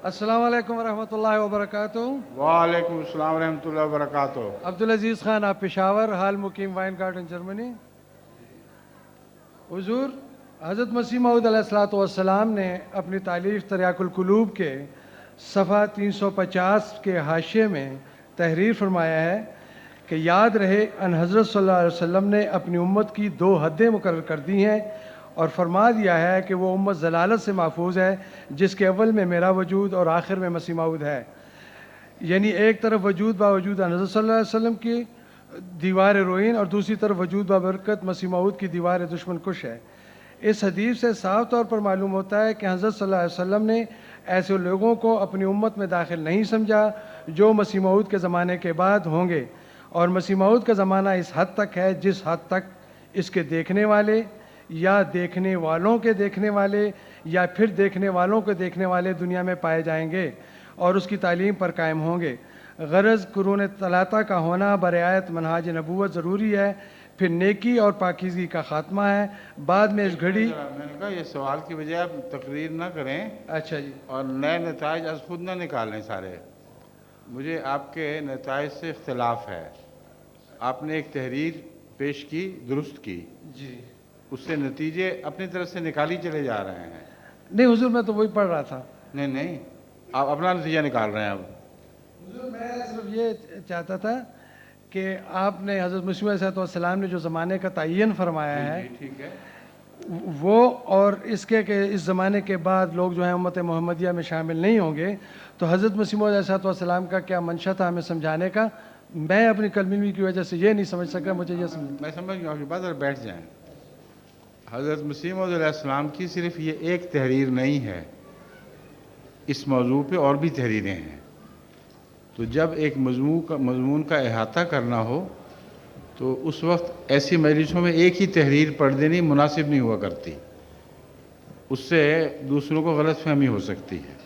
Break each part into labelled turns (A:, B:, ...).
A: السلام علیکم ورحمۃ اللہ وبرکاتہ۔
B: وعلیکم السلام ورحمۃ اللہ وبرکاتہ۔
A: عبدالعزیز خان، آپ پشاور، حال مقیم وائن گارڈن جرمنی۔ حضور حضرت مسیح موعود علیہ الصلوۃ والسلام نے اپنی تالیف تریاق القلوب کے صفحہ 350 کے حاشیے میں تحریر فرمایا ہے کہ یاد رہے ان حضرت صلی اللہ علیہ وسلم نے اپنی امت کی 2 حدیں مقرر کر دی ہیں اور فرما دیا ہے کہ وہ امت ضلالت سے محفوظ ہے جس کے اول میں میرا وجود اور آخر میں مسیح موعود ہے۔ یعنی ایک طرف وجود باوجود ان حضرت صلی اللہ علیہ وسلم کی دیوار روئین اور دوسری طرف وجود بابرکت مسیح موعود کی دیوار دشمن کش ہے۔ اس حدیث سے صاف طور پر معلوم ہوتا ہے کہ حضرت صلی اللہ علیہ وسلم نے ایسے لوگوں کو اپنی امت میں داخل نہیں سمجھا جو مسیح موعود کے زمانے کے بعد ہوں گے، اور مسیح موعود کا زمانہ اس حد تک ہے جس حد تک اس کے دیکھنے والے یا دیکھنے والوں کے دیکھنے والے یا پھر دیکھنے والوں کے دیکھنے والے دنیا میں پائے جائیں گے اور اس کی تعلیم پر قائم ہوں گے۔ غرض قرون ثلاثہ کا ہونا برعایت منہاج نبوت ضروری ہے، پھر نیکی اور پاکیزگی کا خاتمہ ہے، بعد میں اس گھڑی۔
B: میں نے کہا یہ سوال کی بجائے آپ تقریر نہ کریں
A: اچھا جی،
B: اور نئے نتائج از خود نہ نکالیں سارے۔ مجھے آپ کے نتائج سے اختلاف ہے۔ آپ نے ایک تحریر پیش کی، درست کی،
A: جی
B: اس سے نتیجے اپنی طرف سے نکالی چلے جا رہے ہیں۔
A: نہیں حضور، میں تو وہی پڑھ رہا تھا۔
B: نہیں، آپ اپنا نتیجہ نکال رہے ہیں اب۔
A: حضور میں صرف یہ چاہتا تھا کہ آپ نے حضرت مسیح علیہ السلام نے جو زمانے کا تعین فرمایا ہے
B: جی ٹھیک ہے۔
A: وہ، اور اس کے کہ اس زمانے کے بعد لوگ جو ہیں امت محمدیہ میں شامل نہیں ہوں گے، تو حضرت مسیح علیہ السلام کا کیا منشا تھا ہمیں سمجھانے کا؟ میں اپنی کلمی کی وجہ سے یہ نہیں سمجھ سکا، مجھے یہ سمجھ۔
B: میں سمجھ گیا آپ کی بات، اور بیٹھ جائیں۔ حضرت مسیح موعود علیہ السلام کی صرف یہ ایک تحریر نہیں ہے، اس موضوع پہ اور بھی تحریریں ہیں۔ تو جب ایک مضمون کا احاطہ کرنا ہو تو اس وقت ایسی مجلسوں میں ایک ہی تحریر پڑھ دینی مناسب نہیں ہوا کرتی، اس سے دوسروں کو غلط فہمی ہو سکتی ہے۔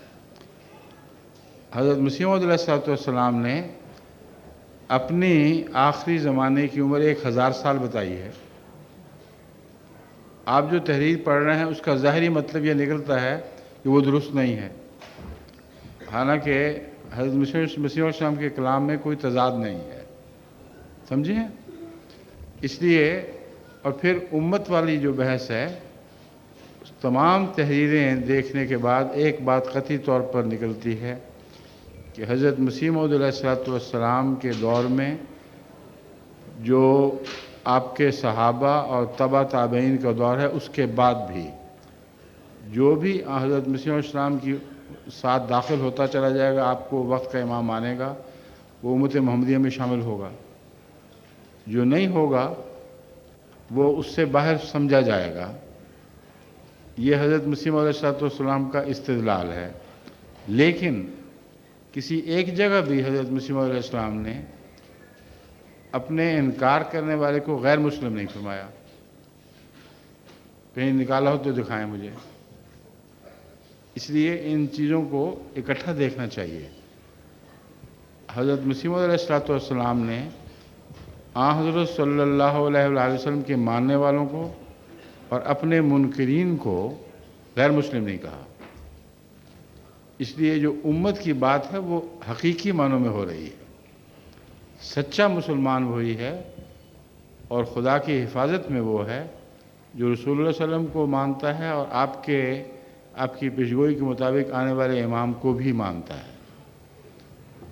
B: حضرت مسیح موعود علیہ السلام نے اپنی آخری زمانے کی عمر 1000 سال بتائی ہے۔ آپ جو تحریر پڑھ رہے ہیں اس کا ظاہری مطلب یہ نکلتا ہے کہ وہ درست نہیں ہے، حالانکہ حضرت مسیح علیہ السلام کے کلام میں کوئی تضاد نہیں ہے، سمجھیں؟ اس لیے، اور پھر امت والی جو بحث ہے، تمام تحریریں دیکھنے کے بعد ایک بات قطعی طور پر نکلتی ہے کہ حضرت مسیح موعود علیہ السلام کے دور میں جو آپ کے صحابہ اور تبع تابعین کا دور ہے، اس کے بعد بھی جو بھی حضرت مسیح علیہ السلام کی ساتھ داخل ہوتا چلا جائے گا، آپ کو وقت کا امام مانے گا، وہ امت محمدیہ میں شامل ہوگا۔ جو نہیں ہوگا وہ اس سے باہر سمجھا جائے گا۔ یہ حضرت مسیح علیہ السلام کا استدلال ہے۔ لیکن کسی ایک جگہ بھی حضرت مسیح علیہ السلام نے اپنے انکار کرنے والے کو غیر مسلم نہیں فرمایا۔ کہیں نکالا ہو تو دکھائیں مجھے۔ اس لیے ان چیزوں کو اکٹھا دیکھنا چاہیے۔ حضرت مسیح علیہ السلام نے حضرت صلی اللہ علیہ وآلہ وسلم کے ماننے والوں کو اور اپنے منکرین کو غیر مسلم نہیں کہا۔ اس لیے جو امت کی بات ہے وہ حقیقی معنوں میں ہو رہی ہے۔ سچا مسلمان وہی ہے اور خدا کی حفاظت میں وہ ہے جو رسول اللہ صلی اللہ علیہ وسلم کو مانتا ہے اور آپ کی پیشگوئی کے مطابق آنے والے امام کو بھی مانتا ہے۔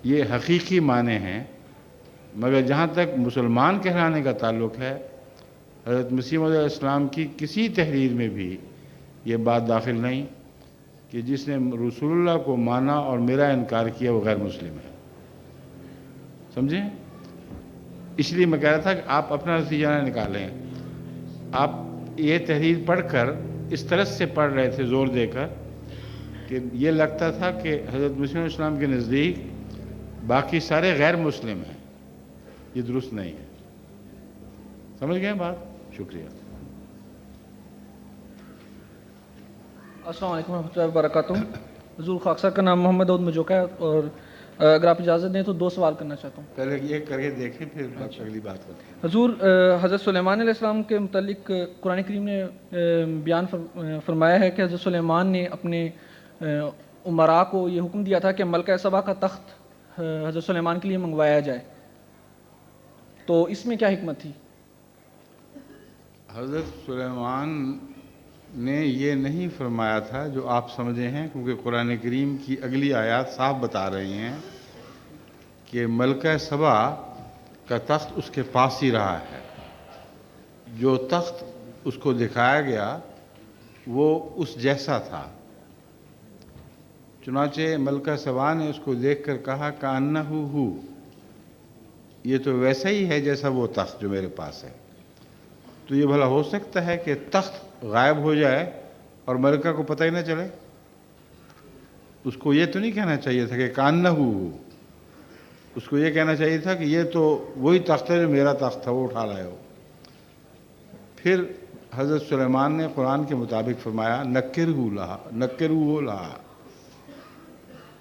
B: یہ حقیقی معنی ہیں۔ مگر جہاں تک مسلمان کہلانے کا تعلق ہے، حضرت مسیح علیہ السلام کی کسی تحریر میں بھی یہ بات داخل نہیں کہ جس نے رسول اللہ کو مانا اور میرا انکار کیا وہ غیر مسلم ہے۔ سمجھیں؟ اس لیے میں کہہ رہا تھا کہ آپ اپنا نتیجہ نہ نکالیں۔ آپ یہ تحریر پڑھ کر اس طرح سے پڑھ رہے تھے زور دے کر کہ یہ لگتا تھا کہ حضرت مسیح علیہ السلام کے نزدیک باقی سارے غیر مسلم ہیں۔ یہ درست نہیں ہے۔ سمجھ گئے بات؟ شکریہ۔
C: السلام علیکم ورحمۃ اللہ وبرکاتہ۔ حضور خاکسار کا نام محمد داؤد مجوکا ہے، اور اگر آپ اجازت دیں تو 2 سوال کرنا چاہتا ہوں۔
B: پہلے یہ کر کے دیکھیں پھر اگلی بات کرتے ہیں۔
C: حضور حضرت سلیمان علیہ السلام کے متعلق قرآن کریم نے بیان فرمایا ہے کہ حضرت سلیمان نے اپنے امراء کو یہ حکم دیا تھا کہ ملکہ سبا کا تخت حضرت سلیمان کے لیے منگوایا جائے، تو اس میں کیا حکمت تھی؟
B: حضرت سلیمان نے یہ نہیں فرمایا تھا جو آپ سمجھے ہیں، کیونکہ قرآن کریم کی اگلی آیات صاف بتا رہی ہیں کہ ملکہ سبا کا تخت اس کے پاس ہی رہا ہے، جو تخت اس کو دکھایا گیا وہ اس جیسا تھا۔ چنانچہ ملکہ سبا نے اس کو دیکھ کر کہا کأنہ ہو، یہ تو ویسا ہی ہے جیسا وہ تخت جو میرے پاس ہے۔ تو یہ بھلا ہو سکتا ہے کہ تخت غائب ہو جائے اور ملکہ کو پتہ ہی نہ چلے؟ اس کو یہ تو نہیں کہنا چاہیے تھا کہ کأنہ ہو، اس کو یہ کہنا چاہیے تھا کہ یہ تو وہی تخت ہے جو میرا تخت تھا، وہ اٹھا لائے ہو۔ پھر حضرت سلیمان نے قرآن کے مطابق فرمایا نکرہ لہا،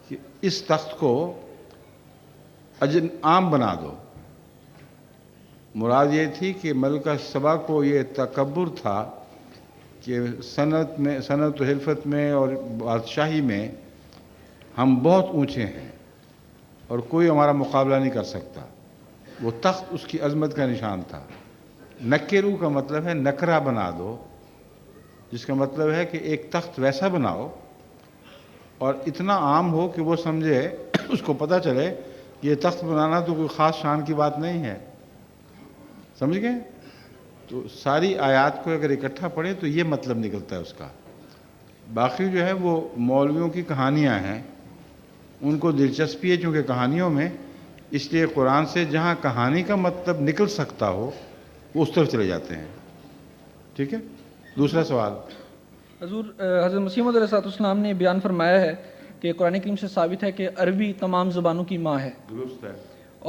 B: کہ اس تخت کو عام بنا دو۔ مراد یہ تھی کہ ملکہ سبا کو یہ تکبر تھا کہ صنعت و حرفت میں اور بادشاہی میں ہم بہت اونچے ہیں اور کوئی ہمارا مقابلہ نہیں کر سکتا۔ وہ تخت اس کی عظمت کا نشان تھا۔ نکرو کا مطلب ہے نکرہ بنا دو، جس کا مطلب ہے کہ ایک تخت ویسا بناؤ اور اتنا عام ہو کہ وہ سمجھے، اس کو پتہ چلے یہ تخت بنانا تو کوئی خاص شان کی بات نہیں ہے۔ سمجھ گئے؟ تو ساری آیات کو اگر اکٹھا پڑھیں تو یہ مطلب نکلتا ہے اس کا۔ باقی جو ہے وہ مولویوں کی کہانیاں ہیں، ان کو دلچسپی ہے چونکہ کہانیوں میں، اس لیے قرآن سے جہاں کہانی کا مطلب نکل سکتا ہو وہ اس طرف چلے جاتے ہیں۔ ٹھیک ہے؟ دوسرا سوال۔
C: حضور حضرت مسیح موعود علیہ السلام نے بیان فرمایا ہے کہ قرآن کریم سے ثابت ہے کہ عربی تمام زبانوں کی ماں ہے،
B: درست ہے۔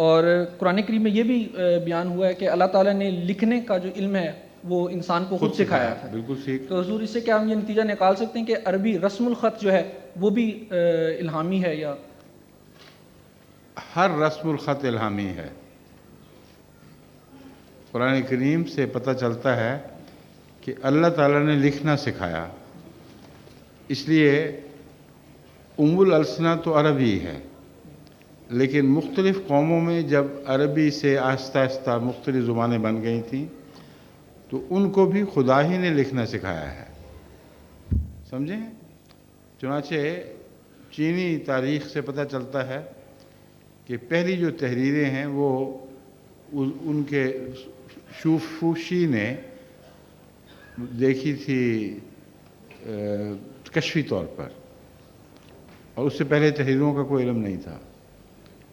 C: اور قرآن کریم میں یہ بھی بیان ہوا ہے کہ اللہ تعالیٰ نے لکھنے کا جو علم ہے وہ انسان کو خود سکھایا تھا۔
B: بالکل ٹھیک۔
C: تو حضور اس سے کیا ہم یہ نتیجہ نکال سکتے ہیں کہ عربی رسم الخط جو ہے وہ بھی الہامی ہے؟ یا
B: ہر رسم الخط الہامی ہے۔ قرآن کریم سے پتہ چلتا ہے کہ اللہ تعالیٰ نے لکھنا سکھایا، اس لیے ام الالسنہ تو عربی ہے، لیکن مختلف قوموں میں جب عربی سے آہستہ آہستہ مختلف زبانیں بن گئی تھیں تو ان کو بھی خدا ہی نے لکھنا سکھایا ہے۔ سمجھیں؟ چنانچہ چینی تاریخ سے پتہ چلتا ہے کہ پہلی جو تحریریں ہیں وہ ان کے شوفوشی نے دیکھی تھی کشفی طور پر، اور اس سے پہلے تحریروں کا کوئی علم نہیں تھا۔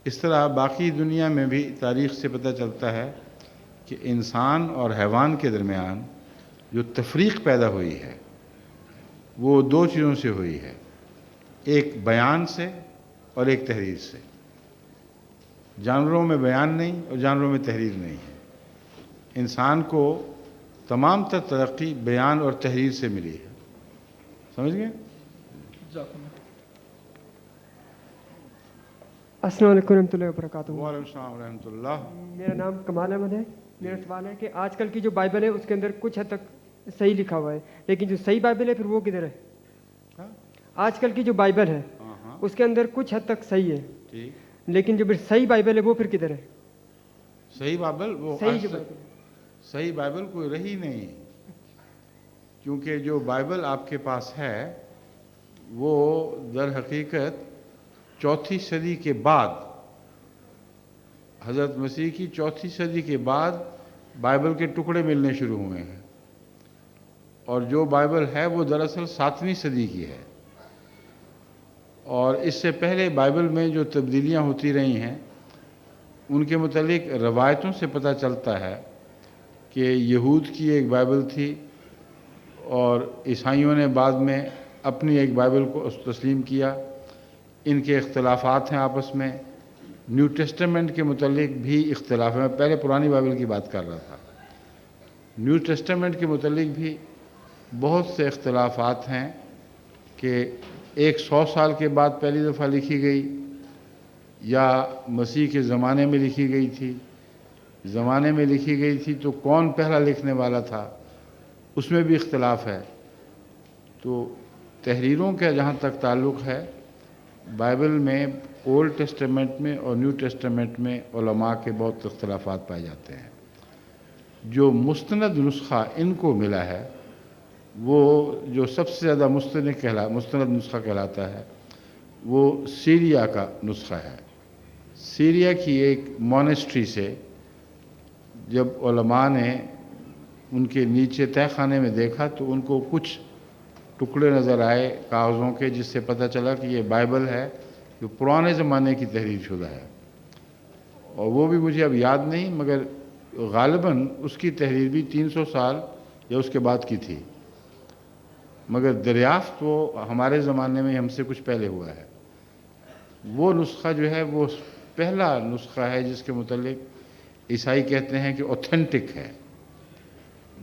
B: اس طرح باقی دنیا میں بھی تاریخ سے پتہ چلتا ہے کہ انسان اور حیوان کے درمیان جو تفریق پیدا ہوئی ہے وہ دو چیزوں سے ہوئی ہے، ایک بیان سے اور ایک تحریر سے۔ جانوروں میں بیان نہیں اور جانوروں میں تحریر نہیں ہے۔ انسان کو تمام تر ترقی بیان اور تحریر سے ملی ہے۔ سمجھ گئے؟
D: السلام علیکم ورحمۃ اللہ وبرکاتہ۔
B: وعلیکم السلام ورحمۃ اللہ۔
D: میرا نام کمال احمد ہے۔ میرا سوال ہے کہ آج کل کی جو بائبل ہے اس کے اندر کچھ حد تک صحیح لکھا ہوا ہے، لیکن جو صحیح بائبل ہے پھر وہ کدھر ہے؟ آج کل کی جو بائبل ہے اس کے اندر کچھ حد تک صحیح ہے، لیکن جو صحیح بائبل ہے وہ پھر کدھر ہے؟
B: صحیح بائبل وہ صحیح بائبل کوئی رہی نہیں، کیونکہ جو بائبل آپ کے پاس ہے وہ در حقیقت 4 صدی کے بعد، حضرت مسیح کی 4 صدی کے بعد بائبل کے ٹکڑے ملنے شروع ہوئے ہیں، اور جو بائبل ہے وہ دراصل 7ویں صدی کی ہے۔ اور اس سے پہلے بائبل میں جو تبدیلیاں ہوتی رہی ہیں ان کے متعلق روایتوں سے پتہ چلتا ہے کہ یہود کی ایک بائبل تھی اور عیسائیوں نے بعد میں اپنی ایک بائبل کو تسلیم کیا۔ ان کے اختلافات ہیں آپس میں۔ نیو ٹیسٹمنٹ کے متعلق بھی اختلاف ہے۔ میں پہلے پرانی بائبل کی بات کر رہا تھا۔ نیو ٹیسٹمنٹ کے متعلق بھی بہت سے اختلافات ہیں کہ ایک 100 سال کے بعد پہلی دفعہ لکھی گئی یا مسیح کے زمانے میں لکھی گئی تھی۔ زمانے میں لکھی گئی تھی تو کون پہلا لکھنے والا تھا، اس میں بھی اختلاف ہے۔ تو تحریروں کا جہاں تک تعلق ہے बाइबल में ओल्ड टेस्टामेंट में और न्यू टेस्टामेंट में उलमा के बहुत इख्तलाफात पाए जाते हैं। जो मुस्तनद नुस्खा इनको मिला है वो जो सबसे ज़्यादा मुस्तनद नुस्खा कहलाता है वो सीरिया का नुस्खा है। सीरिया की एक मॉनेस्ट्री से जब उलमा ने उनके नीचे तहखाने में देखा तो उनको कुछ टुकड़े नज़र आए कागज़ों के, जिससे पता चला कि ये बाइबल है जो पुराने ज़माने की तहरीर शुदा है। और वो भी मुझे अब याद नहीं, मगर ग़ालिबन उसकी तहरीर भी 300 साल या उसके बाद की थी, मगर दरियाफ्त वो हमारे ज़माने में हमसे कुछ पहले हुआ है। वो नुस्खा जो है वो पहला नुस्खा है जिसके मुतालिक ईसाई कहते हैं कि ऑथेंटिक है।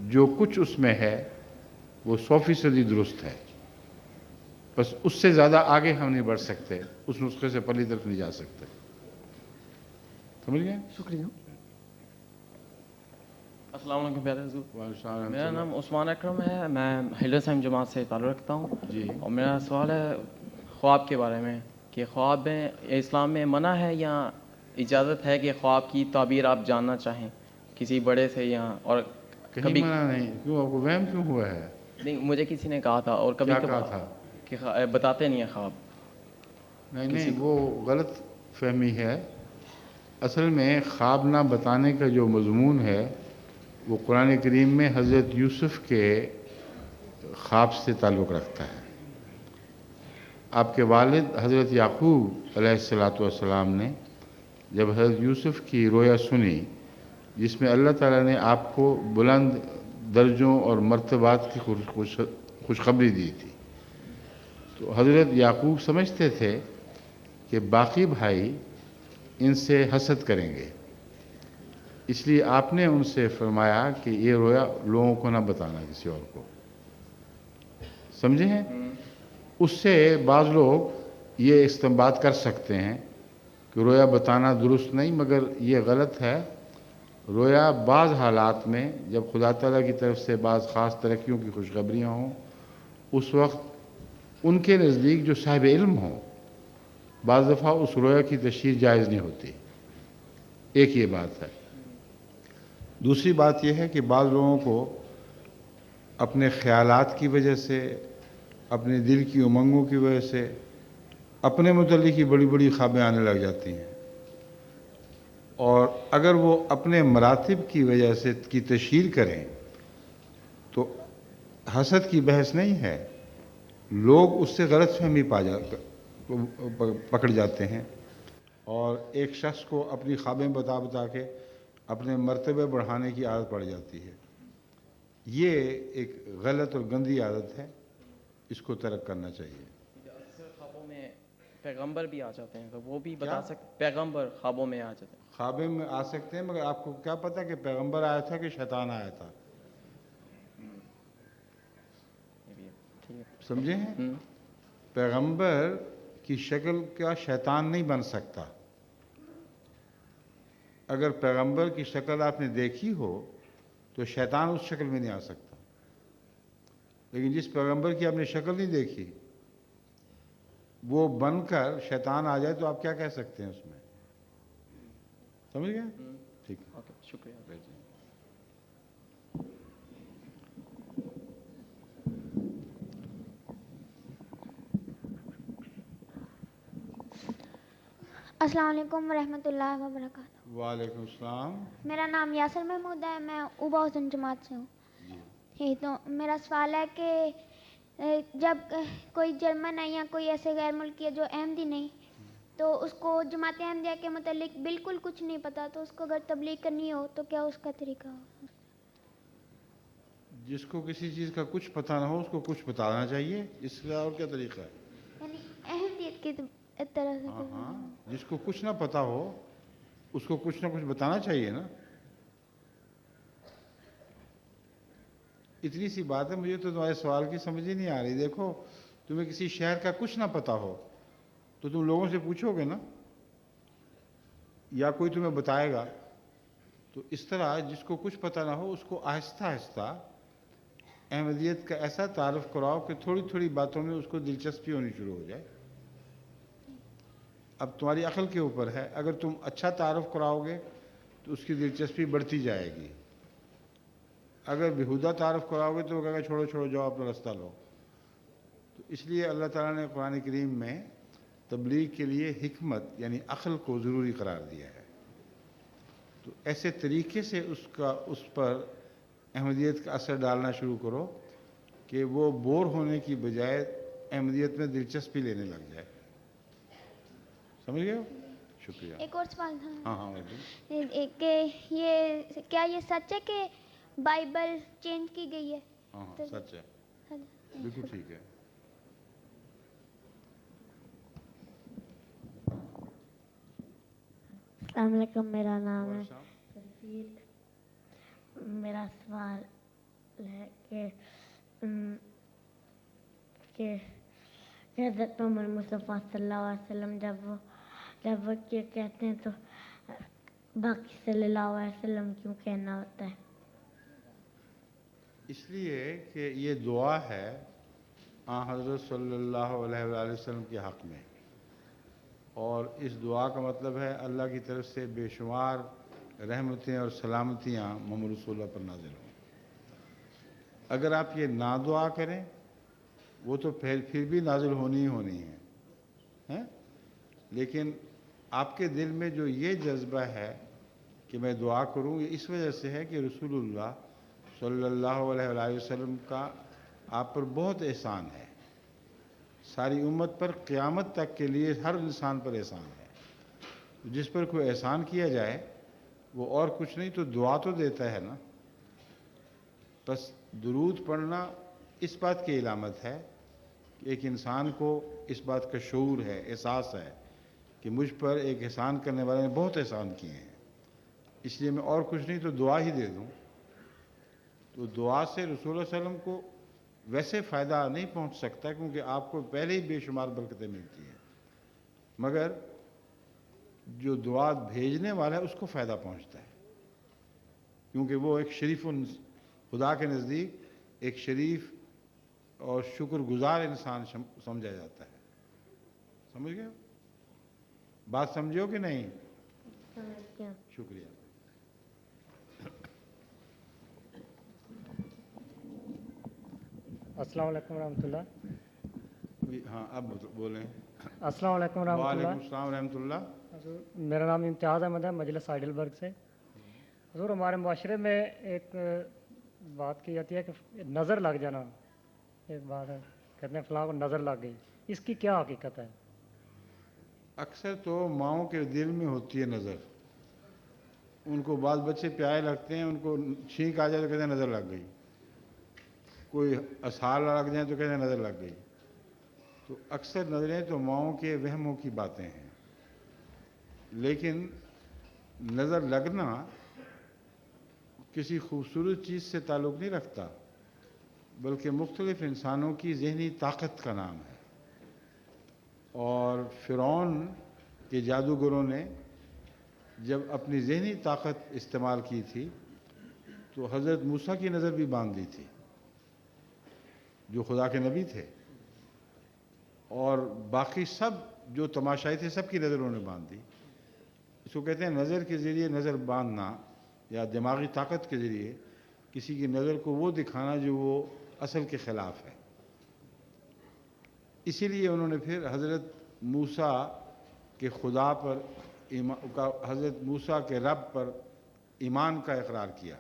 B: जो कुछ उसमें है वो 100% दुरुस्त है, बस उससे ज़्यादा आगे हम नहीं बढ़ सकते, उस नुस्खे से पहली तरफ नहीं जा सकते। समझ गए?
D: शुक्रिया।
C: अस्सलाम वालेकुम प्यारे हुजूर।
B: वालेकुम
C: मेरा नाम उस्मान अकरम है, मैं हिलसाइम जमात से ताल्लुक़ रखता हूँ
B: जी।
C: और मेरा सवाल है ख्वाब के बारे में कि ख्वाब में इस्लाम में मना है या इजाज़त है कि ख्वाब की ताबीर आप जानना चाहें किसी बड़े से या और
B: कहीं
C: कभी
B: मना नहीं, क्यों आपको वहम क्यों हुआ है?
C: नहीं, मुझे किसी ने कहा था और कभी
B: क्या
C: कभी
B: कहा था?
C: कि बताते नहीं है ख्वाब।
B: नहीं, वो गलत फहमी है। असल में ख्वाब ना बताने का जो मज़मून है वो कुरान करीम में हज़रत यूसुफ़ के ख्वाब से ताल्लुक़ रखता है। आपके वालिद हज़रत याकूब अलैहिस्सलाम ने जब हज़रत यूसुफ़ की रोया सुनी जिसमें अल्लाह ताला ने आपको बुलंद दर्जों और मर्तबात की खुशखबरी दी थी, तो हज़रत याकूब समझते थे कि बाकी भाई इनसे हसद करेंगे, इसलिए आपने उनसे फरमाया कि ये रोया लोगों को ना बताना, किसी और को। समझे हैं? उससे बाज़ लोग ये इस्तेमाल कर सकते हैं कि रोया बताना दुरुस्त नहीं, मगर ये गलत है। रोया बाज़ हालात में जब खुदा ताला की तरफ से बाज़ ख़ास तरक्कियों की खुशखबरियाँ हों, उस वक्त उनके नज़दीक जो साहिब इल्म हों, बाज़ दफ़ा उस रोया की तशरीह जायज़ नहीं होती। एक ये बात है। दूसरी बात यह है कि बाज़ लोगों को अपने ख़यालात की वजह से, अपने दिल की उमंगों की वजह से अपने मुतल्लिक़ ही बड़ी बड़ी ख्वाबें आने लग जाती हैं, और अगर वो अपने मरातिब की वजह से की तशहीर करें तो हसद की बहस नहीं है, लोग उससे गलत फहमी पकड़ जाते हैं और एक शख्स को अपनी ख्वाबें बता बता के अपने मर्तबे बढ़ाने की आदत पड़ जाती है। ये एक गलत और गंदी आदत है, इसको तर्क करना चाहिए।
C: ख्वाबों में पैगंबर भी आ जाते हैं, तो वो भी बता सकते? पैगंबर ख्वाबों में आ जाते हैं?
B: ख्वाबे में आ सकते हैं, मगर आपको क्या पता कि पैगंबर आया था कि शैतान आया था?
C: ठीक है।
B: समझे हैं? पैगंबर की शक्ल का शैतान नहीं बन सकता। अगर पैगंबर की शक्ल आपने देखी हो तो शैतान उस शक्ल में नहीं आ सकता, लेकिन जिस पैगंबर की आपने शक्ल नहीं देखी वो बनकर शैतान आ जाए तो आप क्या कह सकते हैं उसमें? समझ गए? ठीक है,
C: ओके, शुक्रिया।
E: अस्सलाम वालेकुम रहमतुल्लाहि व बरकातहू।
B: वालेकुम सलाम।
E: मेरा नाम यासर महमूद है, मैं उबा हुसैन जमात से हूँ। ठीक, तो मेरा सवाल है कि जब कोई जर्मन है या कोई ऐसे गैर मुल्की है जो अहमदी नहीं, तो उसको जमात अहमदिया के मुतालिक बिल्कुल कुछ नहीं पता, तो उसको अगर तबलीग करनी हो तो क्या उसका तरीका हो?
B: जिसको किसी चीज़ का कुछ पता ना हो उसको कुछ बताना चाहिए, इसका और क्या तरीका है?
E: यानी अहमदियत की तरह से।
B: हाँ, जिसको कुछ ना पता हो उसको कुछ ना कुछ बताना चाहिए ना। इतनी सी बात है। मुझे तो तुम्हारे सवाल की समझ ही नहीं आ रही। देखो, तुम्हें किसी शहर का कुछ ना पता हो तो तुम लोगों से पूछोगे ना, या कोई तुम्हें बताएगा। तो इस तरह जिसको कुछ पता ना हो उसको आहिस्ता आहिस्ता अहमदियत का ऐसा तारुफ कराओ कि थोड़ी थोड़ी बातों में उसको दिलचस्पी होनी शुरू हो जाए। اب تمہاری عقل کے اوپر ہے، اگر تم اچھا تعارف کراؤ گے تو اس کی دلچسپی بڑھتی جائے گی، اگر بیہودہ تعارف کراؤ گے تو وہ کہے گا چھوڑو چھوڑو جاؤ اپنا رستہ لو۔ تو اس لیے اللہ تعالیٰ نے قرآن کریم میں تبلیغ کے لیے حکمت یعنی عقل کو ضروری قرار دیا ہے۔ تو ایسے طریقے سے اس پر احمدیت کا اثر ڈالنا شروع کرو کہ وہ بور ہونے کی بجائے احمدیت میں دلچسپی لینے لگ جائے۔ سمجھ گئے ہو؟ شکریہ۔
E: ایک اور سوال تھا
B: ہاں ہاں
E: کہ یہ کیا یہ سچ ہے کہ بائبل چینج کی گئی ہے؟
B: ہاں ہاں سچ ہے، بالکل ٹھیک ہے۔
F: السلام علیکم، میرا نام ہے تصویر۔ میرا سوال ہے کہ حضرت محمد مصطفیٰ صلی اللہ علیہ وسلم جب وہ یہ کہتے ہیں تو باقی صلی اللہ علیہ وسلم کیوں کہنا ہوتا ہے؟
B: اس لیے کہ یہ دعا ہے حضرت صلی اللہ علیہ وآلہ وسلم کے حق میں، اور اس دعا کا مطلب ہے اللہ کی طرف سے بے شمار رحمتیں اور سلامتیاں محمد رسول اللہ پر نازل ہوں۔ اگر آپ یہ نہ دعا کریں وہ تو پھر بھی نازل ہونی ہی ہونی ہے، لیکن آپ کے دل میں جو یہ جذبہ ہے کہ میں دعا کروں، یہ اس وجہ سے ہے کہ رسول اللہ صلی اللہ علیہ وآلہ وسلم کا آپ پر بہت احسان ہے، ساری امت پر قیامت تک کے لیے ہر انسان پر احسان ہے۔ جس پر کوئی احسان کیا جائے وہ اور کچھ نہیں تو دعا تو دیتا ہے نا۔ بس درود پڑھنا اس بات کی علامت ہے کہ ایک انسان کو اس بات کا شعور ہے، احساس ہے کہ مجھ پر ایک احسان کرنے والے نے بہت احسان کیے ہیں، اس لیے میں اور کچھ نہیں تو دعا ہی دے دوں۔ تو دعا سے رسول اللہ علیہ وسلم کو ویسے فائدہ نہیں پہنچ سکتا کیونکہ آپ کو پہلے ہی بے شمار برکتیں ملتی ہیں، مگر جو دعا بھیجنے والا ہے اس کو فائدہ پہنچتا ہے، کیونکہ وہ ایک شریف خدا کے نزدیک ایک شریف اور شکر گزار انسان سمجھا جاتا ہے۔ سمجھ گئے؟ بات سمجھو کہ نہیں؟ شکریہ۔
G: السلام علیکم ورحمۃ اللہ۔
B: ہاں اب بولیں۔
G: السلام علیکم ورحمۃ اللہ۔
B: وعلیکم السلام ورحمۃ اللہ۔
G: حضور میرا نام امتیاز احمد ہے، مجلس ہائیڈلبرگ سے۔ حضور ہمارے معاشرے میں ایک بات کی جاتی ہے کہ نظر لگ جانا، ایک بات ہے کہتے ہیں فلاں کو نظر لگ گئی، اس کی کیا حقیقت ہے؟
B: اکثر تو ماؤں کے دل میں ہوتی ہے نظر، ان کو بال بچے پیارے لگتے ہیں، ان کو چھینک آ جائے تو کہتے ہیں نظر لگ گئی، کوئی اسہار لگ جائیں تو کہتے ہیں نظر لگ گئی۔ تو اکثر نظریں تو ماؤں کے وہموں کی باتیں ہیں، لیکن نظر لگنا کسی خوبصورت چیز سے تعلق نہیں رکھتا، بلکہ مختلف انسانوں کی ذہنی طاقت کا نام ہے۔ اور فرعون کے جادوگروں نے جب اپنی ذہنی طاقت استعمال کی تھی تو حضرت موسیٰ کی نظر بھی باندھ دی تھی جو خدا کے نبی تھے، اور باقی سب جو تماشائی تھے سب کی نظر انہوں نے باندھ دی۔ اس کو کہتے ہیں نظر کے ذریعے نظر باندھنا، یا دماغی طاقت کے ذریعے کسی کی نظر کو وہ دکھانا جو وہ اصل کے خلاف ہے۔ اسی لیے انہوں نے پھر حضرت موسیٰ کے خدا پر حضرت موسیٰ کے رب پر ایمان کا اقرار کیا،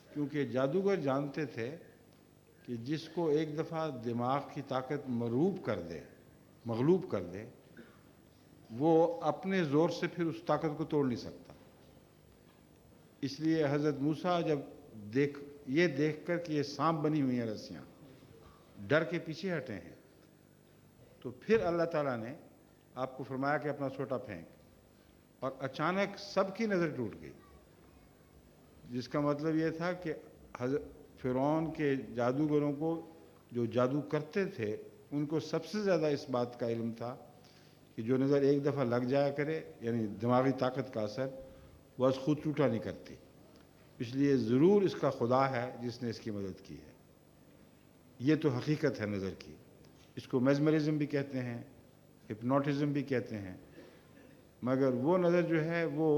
B: کیونکہ جادوگر جانتے تھے کہ جس کو ایک دفعہ دماغ کی طاقت مغلوب کر دے وہ اپنے زور سے پھر اس طاقت کو توڑ نہیں سکتا۔ اس لیے حضرت موسیٰ جب یہ دیکھ کر کہ یہ سانپ بنی ہوئی ہیں رسیاں، ڈر کے پیچھے ہٹے ہیں، تو پھر اللہ تعالیٰ نے آپ کو فرمایا کہ اپنا سوٹا پھینک، اور اچانک سب کی نظر ٹوٹ گئی، جس کا مطلب یہ تھا کہ فرعون کے جادوگروں کو جو جادو کرتے تھے ان کو سب سے زیادہ اس بات کا علم تھا کہ جو نظر ایک دفعہ لگ جایا کرے، یعنی دماغی طاقت کا اثر، وہ از خود ٹوٹا نہیں کرتی، اس لیے ضرور اس کا خدا ہے جس نے اس کی مدد کی ہے۔ یہ تو حقیقت ہے نظر کی، اس کو میزمرزم بھی کہتے ہیں، हिप्नोटिज्म भी कहते हैं, मगर वो नज़र जो है वो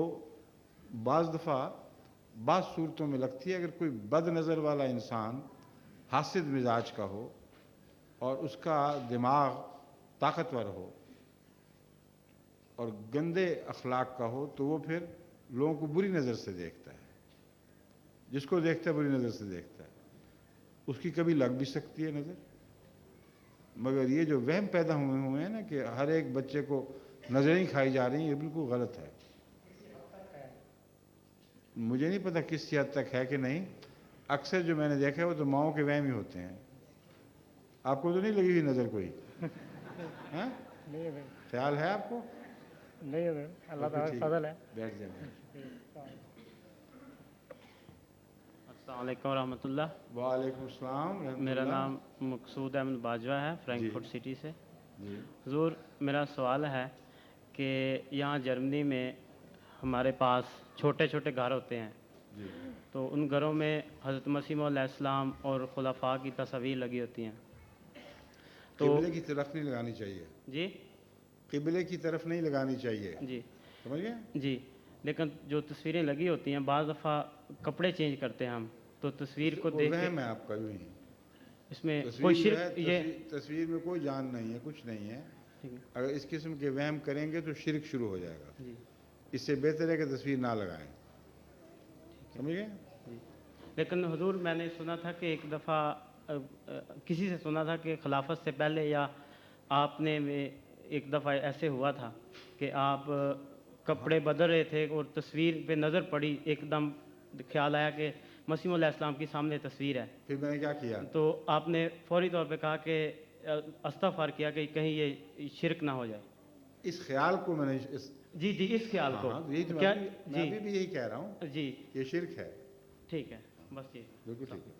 B: बाज़ दफ़ा बाज़ सूरतों में लगती है। अगर कोई बद नज़र वाला इंसान हासिद मिजाज का हो और उसका दिमाग ताकतवर हो और गंदे अखलाक का हो, तो वो फिर लोगों को बुरी नज़र से देखता है, जिसको देखता है बुरी नज़र से देखता है। उसकी कभी लग भी सकती है नज़र, मगर ये जो वहम पैदा हुए हैं ना कि हर एक बच्चे को नज़रें खाई जा रही हैं, ये बिल्कुल गलत है। मुझे नहीं पता किस हद तक है कि नहीं, अक्सर जो मैंने देखा है वो तो माओं के वहम ही होते हैं। आपको तो नहीं लगी हुई नज़र कोई? हैं?
G: नहीं है भाई,
B: ख्याल है आपको?
G: नहीं है भाई, अल्लाह ताला का फजल है।
B: बैठ जाए।
H: अस्सलाम वालेकुम रहमतुल्लाह।
B: वालेकुम अस्सलाम।
H: मेरा नाम मकसूद अहमद बाजवा है, फ्रैंकफर्ट सिटी से।
B: जी
H: हुजूर, मेरा सवाल है कि यहाँ जर्मनी में हमारे पास छोटे छोटे घर होते हैं,
B: जी
H: तो उन घरों में हज़रत मसीह अलैहिस्सलाम और खुलफा की तस्वीर लगी होती हैं। तो
B: किबले की तरफ नहीं लगानी चाहिए,
H: जी
B: किबले की तरफ नहीं लगानी चाहिए,
H: जी
B: समझ गए?
H: जी, लेकिन जो तस्वीरें लगी होती हैं, बाज़ दफ़ा कपड़े चेंज करते हैं हम, तो तस्वीर को
B: वो
H: देख
B: वहम
H: के
B: है आपका यूं ही।
H: इसमें
B: तस्वीर
H: कोई
B: जो
H: शिरक
B: है,
H: ये
B: तस्वीर में कोई जान नहीं है, कुछ नहीं है।
H: ठीक है
B: अगर इस किस्म के वहम करेंगे तो शिरक शुरू हो जाएगा।
H: जी
B: इससे बेहतर है कि तस्वीर ना लगाएं, समझ गए?
H: जी। लेकिन हुजूर, मैंने सुना था कि एक दफ़ा किसी से सुना था कि खिलाफत से पहले या आपने एक दफ़ा ऐसे हुआ था कि आप कपड़े बदल रहे थे और तस्वीर पे नज़र पड़ी, एकदम ख्याल आया कि मसीह अलैहिस्सलाम की सामने तस्वीर है,
B: फिर मैंने क्या किया?
H: तो आपने फौरी तौर पे कहा कि अस्तगफार किया कि कहीं ये शिरक ना हो जाए।
B: इस ख्याल को मैंने
H: जी जी, इस ख्याल को
B: हाँ, यही तो
H: क्या?
B: मैं
H: जी
B: अभी भी यही कह रहा हूँ,
H: जी,
B: ये शिरक है।
H: ठीक है, बस ये।
B: बिल्कुल ठीक है।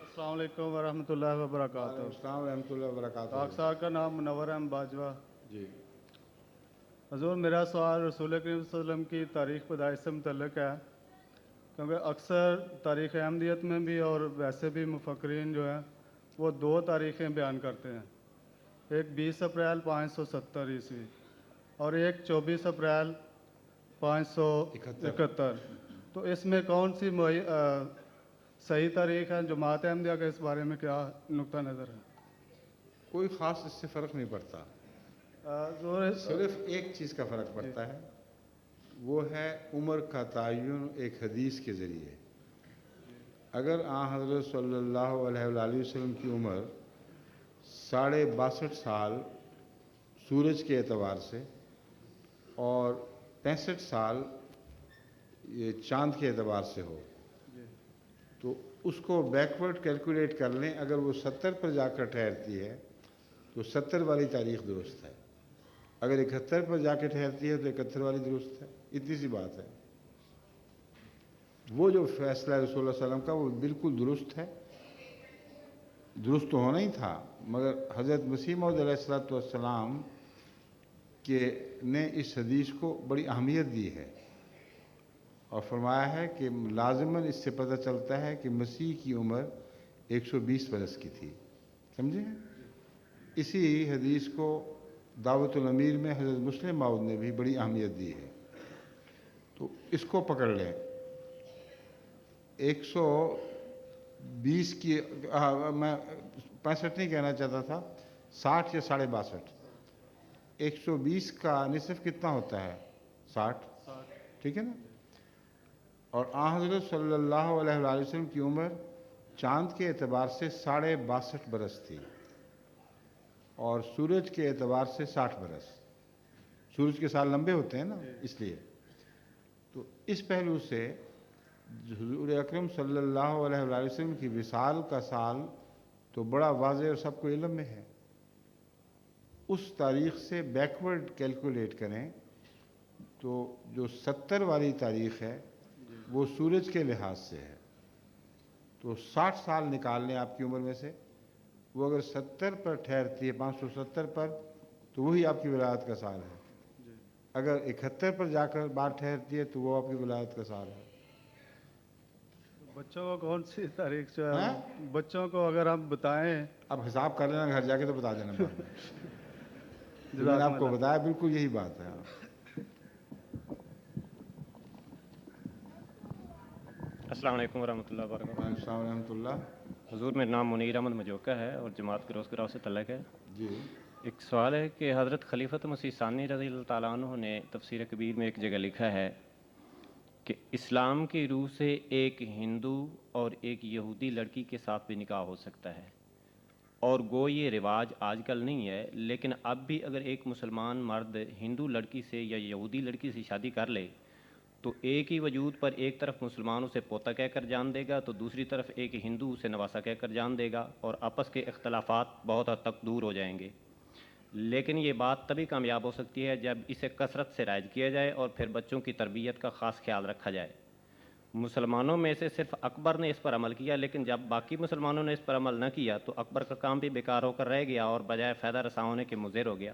I: अस्सलाम वालेकुम वरहमतुल्लाहि वबरकातुहू।
B: अस्सलाम रहमतुल्लाहि व बरकातहू।
I: पाक साहब का नाम मुनव्वर अहमद बाजवा।
B: जी
I: हजूर, मेरा सवाल रसूल करीम सल्लल्लाहु अलैहि वसल्लम की तारीख़ पैदाइश से मुतल्लिक़ है, क्योंकि अक्सर तारीख़ अहमदियत में भी और वैसे भी मुफक्रीन जो हैं वो दो तारीख़ें बयान करते हैं, एक 20 अप्रैल 570 ईस्वी और एक 24 अप्रैल 571। तो इसमें कौन सी सही तारीख़ है? जमात अहमदिया का इस बारे में क्या नुक्ता नज़र है?
B: कोई ख़ास इससे फ़र्क नहीं पड़ता, सिर्फ एक चीज़ का फ़र्क पड़ता है, वो है उम्र का तयन एक हदीस के ज़रिए। अगर हज़रत सल्लल्लाहु अलैहि वसल्लम की उम्र 62.5 साल सूरज के एतबार से और 65 साल ये चाँद के एतबार से हो, तो उसको बैकवर्ड कैलकुलेट कर लें। अगर वो 70 पर जाकर ठहरती है तो 70 वाली तारीख़ दुरुस्त है, अगर 71 पर जाकर ठहरती है तो 71 वाली दुरुस्त है। इतनी सी बात है। वो जो फैसला है रसूलुल्लाह सल्लल्लाहु अलैहि वसल्लम का, वो बिल्कुल दुरुस्त है, दुरुस्त तो होना ही था, मगर हज़रत मसीह मौऊद अलैहिस्सलाम के ने इस हदीस को बड़ी अहमियत दी है और फरमाया है कि लाज़िमन इससे पता चलता है कि मसीह की उम्र 120 बरस की थी, समझे? इसी हदीस को दावतुल अमीर में हज़रत मुस्लिम मौऊद ने भी बड़ी अहमियत दी है, तो इसको पकड़ लें। 120 की मैं 65 नहीं कहना चाहता था, 60 या 62.5। 120 का निसफ कितना होता है? 60, ठीक है ना? और हज़रत सल्लल्लाहु अलैहि वसल्लम की उम्र चाँद के एतबार से 62.5 बरस थी और सूरज के एतबार से 60 बरस। सूरज के साल लंबे होते हैं ना, इसलिए। तो इस पहलू से हुज़ूर अकरम सल्लल्लाहु अलैहि वसल्लम की विसाल का साल तो बड़ा वाज़ेह और सबको इल्म में है। उस तारीख़ से बैकवर्ड कैलकुलेट करें तो जो 70 वाली तारीख़ है वो सूरज के लिहाज से है, तो 60 साल निकाल लें आपकी उम्र में से। वो अगर 70 पर ठहरती है, 570 पर, तो वही आपकी विलायत का साल है। अगर 71 पर जाकर बात ठहरती है तो वो आपकी विलायत का साल है।
I: बच्चों को कौन सी तारीख जो है
B: हैं?
I: बच्चों को अगर आप बताएं।
B: अब हिसाब कर लेना घर जाके तो बता देना बाद में। जो मैंने आपको बताया बिल्कुल यही बात है।
J: अस्सलाम वालेकुम वरहमतुल्लाहि वबरकातुहू।
B: अस्सलाम रहमतुल्लाह।
J: हुजूर मेरा नाम मुनीर अहमद मजोका है और जमात फिरोज़ कराव से तल्लक है।
B: जी।
J: एक सवाल है कि हज़रत खलीफत मसीह सानी रज़ी अल्लाह ताला अन्हु ने तफसीर कबीर में एक जगह लिखा है कि इस्लाम की रूह से एक हिंदू और एक यहूदी लड़की के साथ भी निकाह हो सकता है, और गो ये रिवाज आजकल नहीं है, लेकिन अब भी अगर एक मुसलमान मर्द हिंदू लड़की से या यहूदी लड़की से शादी कर ले तो एक ही वजूद पर एक तरफ मुसलमान उसे पोता कहकर जान देगा तो दूसरी तरफ एक हिंदू उसे नवासा कहकर जान देगा, और आपस के इख्तलाफात बहुत हद तक दूर हो जाएंगे। लेकिन ये बात तभी कामयाब हो सकती है जब इसे कसरत से राइज किया जाए और फिर बच्चों की तरबियत का ख़ास ख्याल रखा जाए। मुसलमानों में से सिर्फ अकबर ने इस पर अमल किया, लेकिन जब बाकी मुसलमानों ने इस पर अमल न किया तो अकबर का काम भी बेकार होकर रह गया और बजाय फ़ायदा रसा होने के मुज़िर हो गया।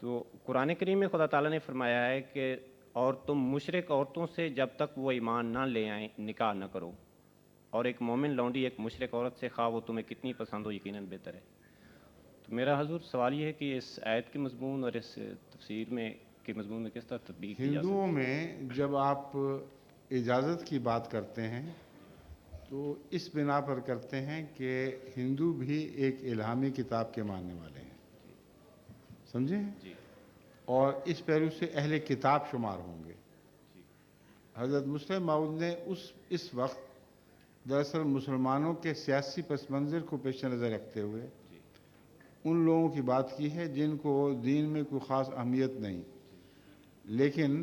J: तो कुरान करीम में खुदा ताला ने फरमाया है कि और तुम मुशरिक औरतों से जब तक वो ईमान ना ले आएँ निकाह न करो, और एक मोमिन लौंडी एक मुशरिक औरत से खा वो तुम्हें कितनी पसंद हो यकीनन बेहतर है। तो मेरा हजूर सवाल ये है कि इस आयत के मज़मून और इस तफसीर में के मज़मून में किस तरह तत्बीक की जा सकती है?
B: हिंदुओं में जब आप इजाज़त की बात करते हैं तो इस बिना पर करते हैं कि हिंदू भी एक इल्हामी किताब के मानने वाले हैं, समझे?
J: जी।
B: और इस पहलू से अहले किताब शुमार होंगे। हज़रत मुस्लिम माऊद ने इस वक्त दरअसल मुसलमानों के सियासी पस मंज़र को पेश नज़र रखते हुए उन लोगों की बात की है जिनको दीन में कोई ख़ास अहमियत नहीं, लेकिन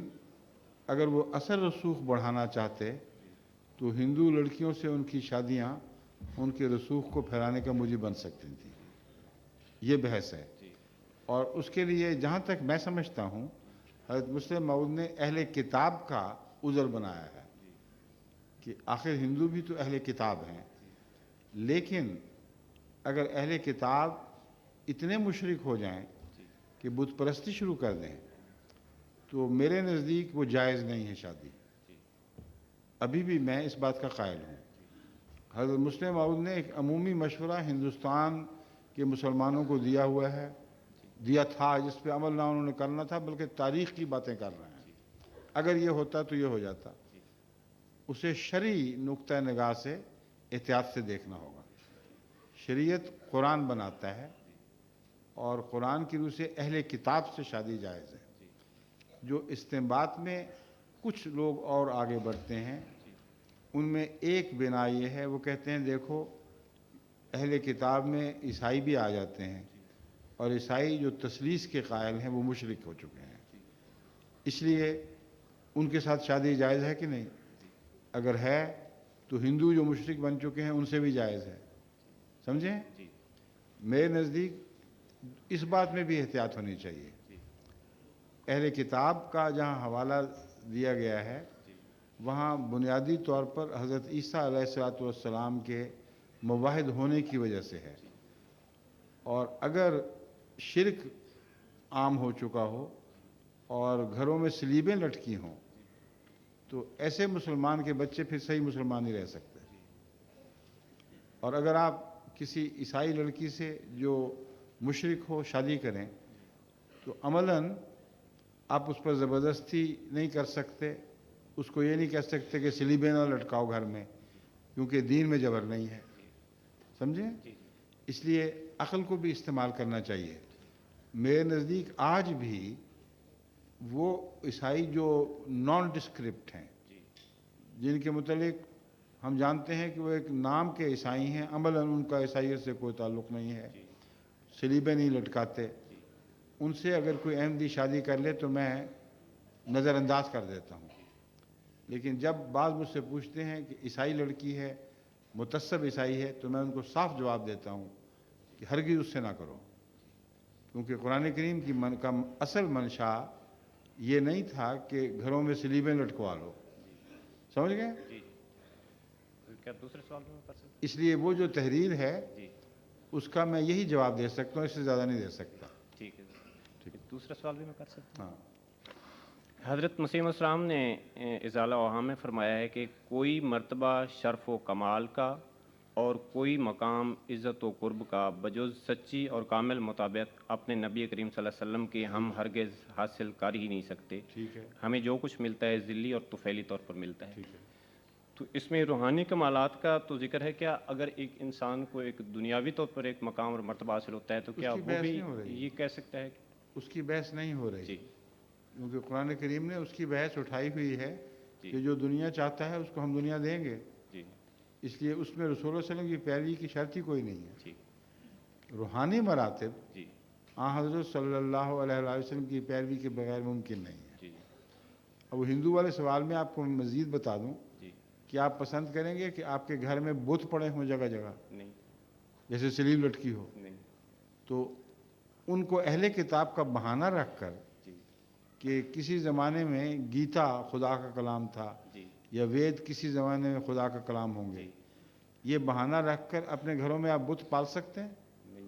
B: अगर वो असर रसूख बढ़ाना चाहते तो हिंदू लड़कियों से उनकी शादियां उनके रसूख को फैलाने का मूजिब बन सकती थी। ये बहस है। और उसके लिए जहाँ तक मैं समझता हूँ हज़रत मुस्लिम माऊद ने अहले किताब का उज़र बनाया है कि आखिर हिंदू भी तो अहले किताब हैं, लेकिन अगर अहले किताब इतने मुशरिक हो जाएं कि बुत परस्ती शुरू कर दें तो मेरे नज़दीक वो जायज़ नहीं है शादी। अभी भी मैं इस बात का कायल हूँ। हज़रत मुस्लिम माऊद ने एक अमूमी मशवरा हिंदुस्तान के मुसलमानों को दिया था जिस पे अमल ना उन्होंने करना था, बल्कि तारीख़ की बातें कर रहे हैं। अगर ये होता तो ये हो जाता। उसे शरई नुक्ता निगाह से एहतियात से देखना होगा। शरीयत कुरान बनाता है और कुरान की रूह से अहले किताब से शादी जायज़ है। जो इस्तेंबात में कुछ लोग और आगे बढ़ते हैं उनमें एक बिना ये है, वो कहते हैं देखो अहले किताब में ईसाई भी आ जाते हैं और ईसाई जो तसलीस के कायल हैं वो मुशरिक हो चुके हैं, इसलिए उनके साथ शादी जायज़ है कि नहीं? अगर है तो हिंदू जो मुशरिक बन चुके हैं उनसे भी जायज़ है, समझें? मेरे नज़दीक इस बात में भी एहतियात होनी चाहिए। अहले किताब का जहाँ हवाला दिया गया है वहाँ बुनियादी तौर पर हज़रत ईसा अलैहिस्सलाम के मुवाहिद होने की वजह से है, और अगर शिरक आम हो चुका हो और घरों में सलीबें लटकी हों तो ऐसे मुसलमान के बच्चे फिर सही मुसलमान नहीं रह सकते। और अगर आप किसी ईसाई लड़की से जो मुशरिक हो शादी करें तो अमलन आप उस पर ज़बरदस्ती नहीं कर सकते, उसको ये नहीं कह सकते कि सलीबे ना लटकाओ घर में, क्योंकि दीन में जबर नहीं है, समझे? इसलिए अक़ल को भी इस्तेमाल करना चाहिए। मेरे नज़दीक आज भी वो ईसाई जो नॉन डिस्क्रिप्ट हैं, जिनके मुतलिक हम जानते हैं कि वो एक नाम के ईसाई हैं, अमलन उनका ईसाइयत से कोई ताल्लुक़ नहीं है, सलीबे नहीं लटकाते, उनसे अगर कोई अहमदी शादी कर ले तो मैं नज़रअंदाज कर देता हूँ। लेकिन जब बाज़ मुझसे पूछते हैं कि ईसाई लड़की है, मुतस्सब ईसाई है, तो मैं उनको साफ जवाब देता हूँ कि हरगिज़ उससे ना करो, क्योंकि कुरान करीम की का असल मंशा ये नहीं था कि घरों में सलीबें लटकवा लो, समझ गए?
J: क्या दूसरे सवाल में कर सकते?
B: इसलिए वो जो तहरीर है उसका मैं यही जवाब दे सकता हूँ, इससे ज़्यादा नहीं दे सकता।
J: ठीक है, ठीक है। दूसरा सवाल भी मैं कर सकता हूँ?
B: हाँ।
J: حضرت مسیح السلام نے ازالہ اوہام میں فرمایا ہے کہ کوئی مرتبہ شرف و کمال کا اور کوئی مقام عزت و قرب کا بجز سچی اور کامل مطابق اپنے نبی کریم صلی اللہ علیہ وسلم کے ہم ہرگز حاصل کر ہی نہیں سکتے.
B: ٹھیک ہے.
J: ہمیں جو کچھ ملتا ہے ذلی اور طفیلی طور پر ملتا ہے.
B: ٹھیک ہے.
J: تو اس میں روحانی کمالات کا تو ذکر ہے. کیا اگر ایک انسان کو ایک دنیاوی طور پر ایک مقام اور مرتبہ حاصل ہوتا ہے تو کیا وہ بھی یہ کہہ سکتا ہے؟
B: اس کی بحث نہیں ہو رہی.
J: جی.
B: کیونکہ قرآن کریم نے اس کی بحث اٹھائی ہوئی ہے کہ جو دنیا چاہتا ہے اس کو ہم دنیا دیں گے.
J: جی.
B: اس لیے اس میں رسول اللہ علیہ وسلم کی پیروی کی شرط ہی کوئی نہیں ہے.
J: جی.
B: روحانی مراتب
J: جی.
B: حضرت صلی اللہ علیہ وسلم کی پیروی کے بغیر ممکن نہیں ہے.
J: جی.
B: اب ہندو والے سوال میں آپ کو مزید بتا دوں
J: جی.
B: کہ آپ پسند کریں گے کہ آپ کے گھر میں بت پڑے ہوں جگہ جگہ؟
J: نہیں.
B: جیسے سلیب لٹکی ہو؟
J: نہیں.
B: تو ان کو اہل کتاب کا بہانہ رکھ کر کہ کسی زمانے میں گیتا خدا کا کلام تھا یا وید کسی زمانے میں خدا کا کلام ہوں گے، یہ بہانہ رکھ کر اپنے گھروں میں آپ بت پال سکتے ہیں؟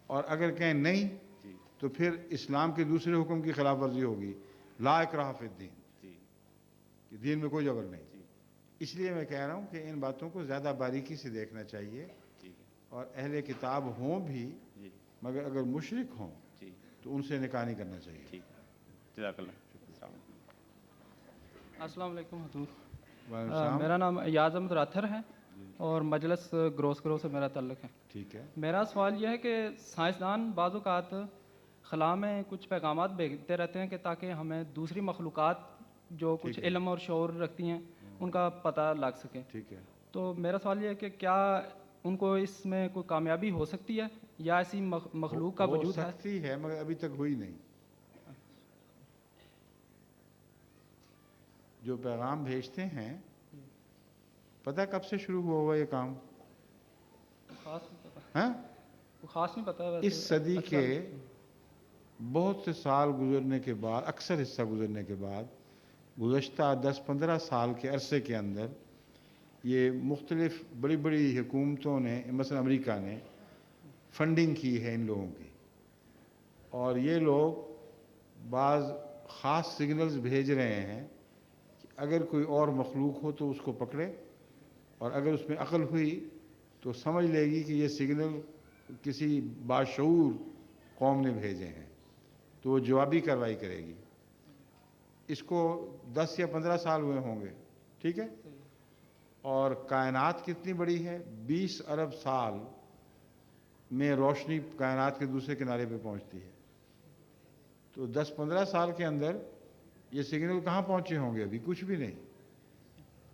B: اور اگر کہیں نہیں تو پھر اسلام کے دوسرے حکم کی خلاف ورزی ہوگی، لا اکراہ فی الدین، کہ دین میں کوئی جبر نہیں. اس لیے میں کہہ رہا ہوں کہ ان باتوں کو زیادہ باریکی سے دیکھنا چاہیے، اور اہل کتاب ہوں بھی مگر اگر مشرک ہوں تو ان سے نکاح نہیں کرنا چاہیے.
J: جزاک اللہ.
K: السلام علیکم حضور.
B: السلام.
K: میرا نام ایاز احمد راتھر ہے اور مجلس گروس گرو سے میرا تعلق ہے.
B: ٹھیک ہے.
K: میرا سوال یہ ہے کہ سائنسدان بعض اوقات خلا میں کچھ پیغامات بھیجتے رہتے ہیں کہ تاکہ ہمیں دوسری مخلوقات جو کچھ علم اور شعور رکھتی ہیں ان کا پتہ لگ سکے.
B: ٹھیک ہے.
K: تو میرا سوال یہ ہے کہ کیا ان کو اس میں کوئی کامیابی ہو سکتی ہے یا ایسی مخلوق کا وجود ہے؟
B: ہو سکتی ہے مگر ابھی تک ہوئی نہیں. جو پیغام بھیجتے ہیں پتہ کب سے شروع ہوا ہوا یہ کام؟
K: خاص نہیں پتا.
B: ہاں؟
K: خاص نہیں پتا.
B: اس صدی کے بہت سے سال گزرنے کے بعد، اکثر حصہ گزرنے کے بعد، گزشتہ 10-15 سال کے عرصے کے اندر یہ مختلف بڑی بڑی حکومتوں نے، مثلا امریکہ نے فنڈنگ کی ہے ان لوگوں کی، اور یہ لوگ بعض خاص سگنلز بھیج رہے ہیں کہ اگر کوئی اور مخلوق ہو تو اس کو پکڑے، اور اگر اس میں عقل ہوئی تو سمجھ لے گی کہ یہ سگنل کسی باشعور قوم نے بھیجے ہیں تو وہ جوابی کارروائی کرے گی. اس کو 10 یا 15 سال ہوئے ہوں گے. ٹھیک ہے. اور کائنات کتنی بڑی ہے؟ 20 ارب سال میں روشنی کائنات کے دوسرے کنارے پہ پہنچتی ہے. تو 10-15 سال کے اندر یہ سگنل کہاں پہنچے ہوں گے؟ ابھی کچھ بھی نہیں.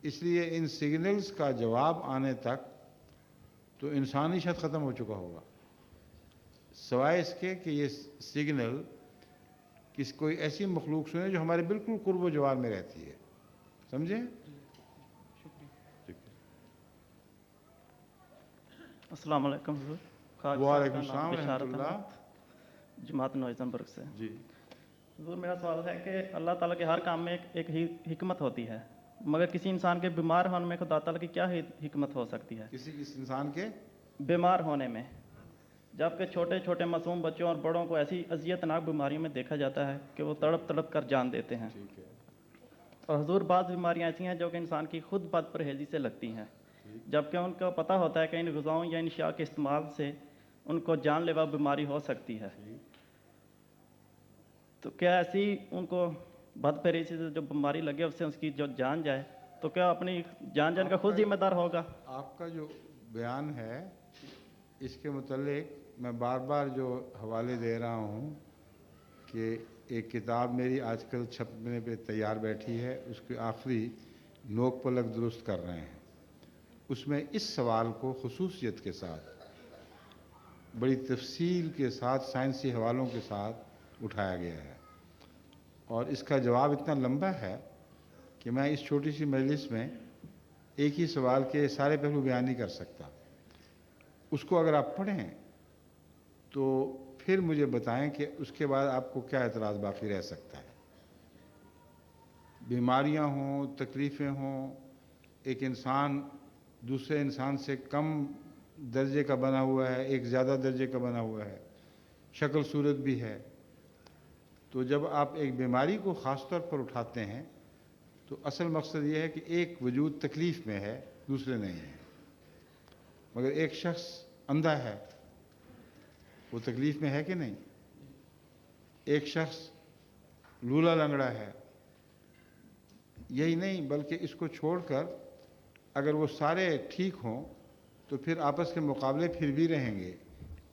B: اس لیے ان سگنلز کا جواب آنے تک تو انسانی شاید ختم ہو چکا ہوگا، سوائے اس کے کہ یہ سگنل کوئی ایسی مخلوق سنے جو ہمارے بالکل قرب و جوار میں رہتی ہے. سمجھیں؟
L: السلام علیکم حضور.
B: وعلیکم السلام ورحمۃ اللہ.
L: جماعت نوائزمبرگ سے.
B: جی
L: حضور میرا سوال ہے کہ اللہ تعالیٰ کے ہر کام میں ایک حکمت ہوتی ہے، مگر کسی انسان کے بیمار ہونے میں خدا تعالیٰ کی کیا حکمت ہو سکتی ہے؟
B: کسی انسان کے
L: بیمار ہونے میں، جبکہ چھوٹے چھوٹے معصوم بچوں اور بڑوں کو ایسی اذیت ناک بیماریوں میں دیکھا جاتا ہے کہ وہ تڑپ تڑپ کر جان دیتے ہیں.
B: ٹھیک ہے.
L: اور حضور بعض بیماریاں ایسی ہیں جو کہ انسان کی خود بد پرہیزی سے لگتی ہیں، جبکہ ان کو پتہ ہوتا ہے کہ ان غذاؤں یا ان اشیاء کے استعمال سے ان کو جان لیوا بیماری ہو سکتی ہے. تو کیا ایسی ان کو بد پرہیزی سے جو بیماری لگے اس سے اس کی جو جان جائے تو کیا اپنی جان کا خود ذمہ دار ہوگا؟
B: آپ کا جو بیان ہے اس کے متعلق میں بار بار جو حوالے دے رہا ہوں کہ ایک کتاب میری آج کل چھپنے پہ تیار بیٹھی ہے، اس کے آخری نوک پلک درست کر رہے ہیں. اس میں اس سوال کو خصوصیت کے ساتھ، بڑی تفصیل کے ساتھ، سائنسی حوالوں کے ساتھ اٹھایا گیا ہے، اور اس کا جواب اتنا لمبا ہے کہ میں اس چھوٹی سی مجلس میں ایک ہی سوال کے سارے پہلو بیان نہیں کر سکتا. اس کو اگر آپ پڑھیں تو پھر مجھے بتائیں کہ اس کے بعد آپ کو کیا اعتراض باقی رہ سکتا ہے. بیماریاں ہوں، تکلیفیں ہوں، ایک انسان دوسرے انسان سے کم درجے کا بنا ہوا ہے، ایک زیادہ درجے کا بنا ہوا ہے، شکل صورت بھی ہے، تو تو جب آپ ایک بیماری کو خاص طور پر اٹھاتے ہیں تو اصل مقصد یہ ہے کہ ایک وجود تکلیف میں ہے، دوسرے نہیں ہیں. مگر ایک شخص اندھا ہے، وہ تکلیف میں ہے کہ نہیں؟ ایک شخص لولا لنگڑا ہے. یہی نہیں بلکہ اس کو چھوڑ کر اگر وہ سارے ٹھیک ہوں تو پھر آپس کے مقابلے پھر بھی رہیں گے.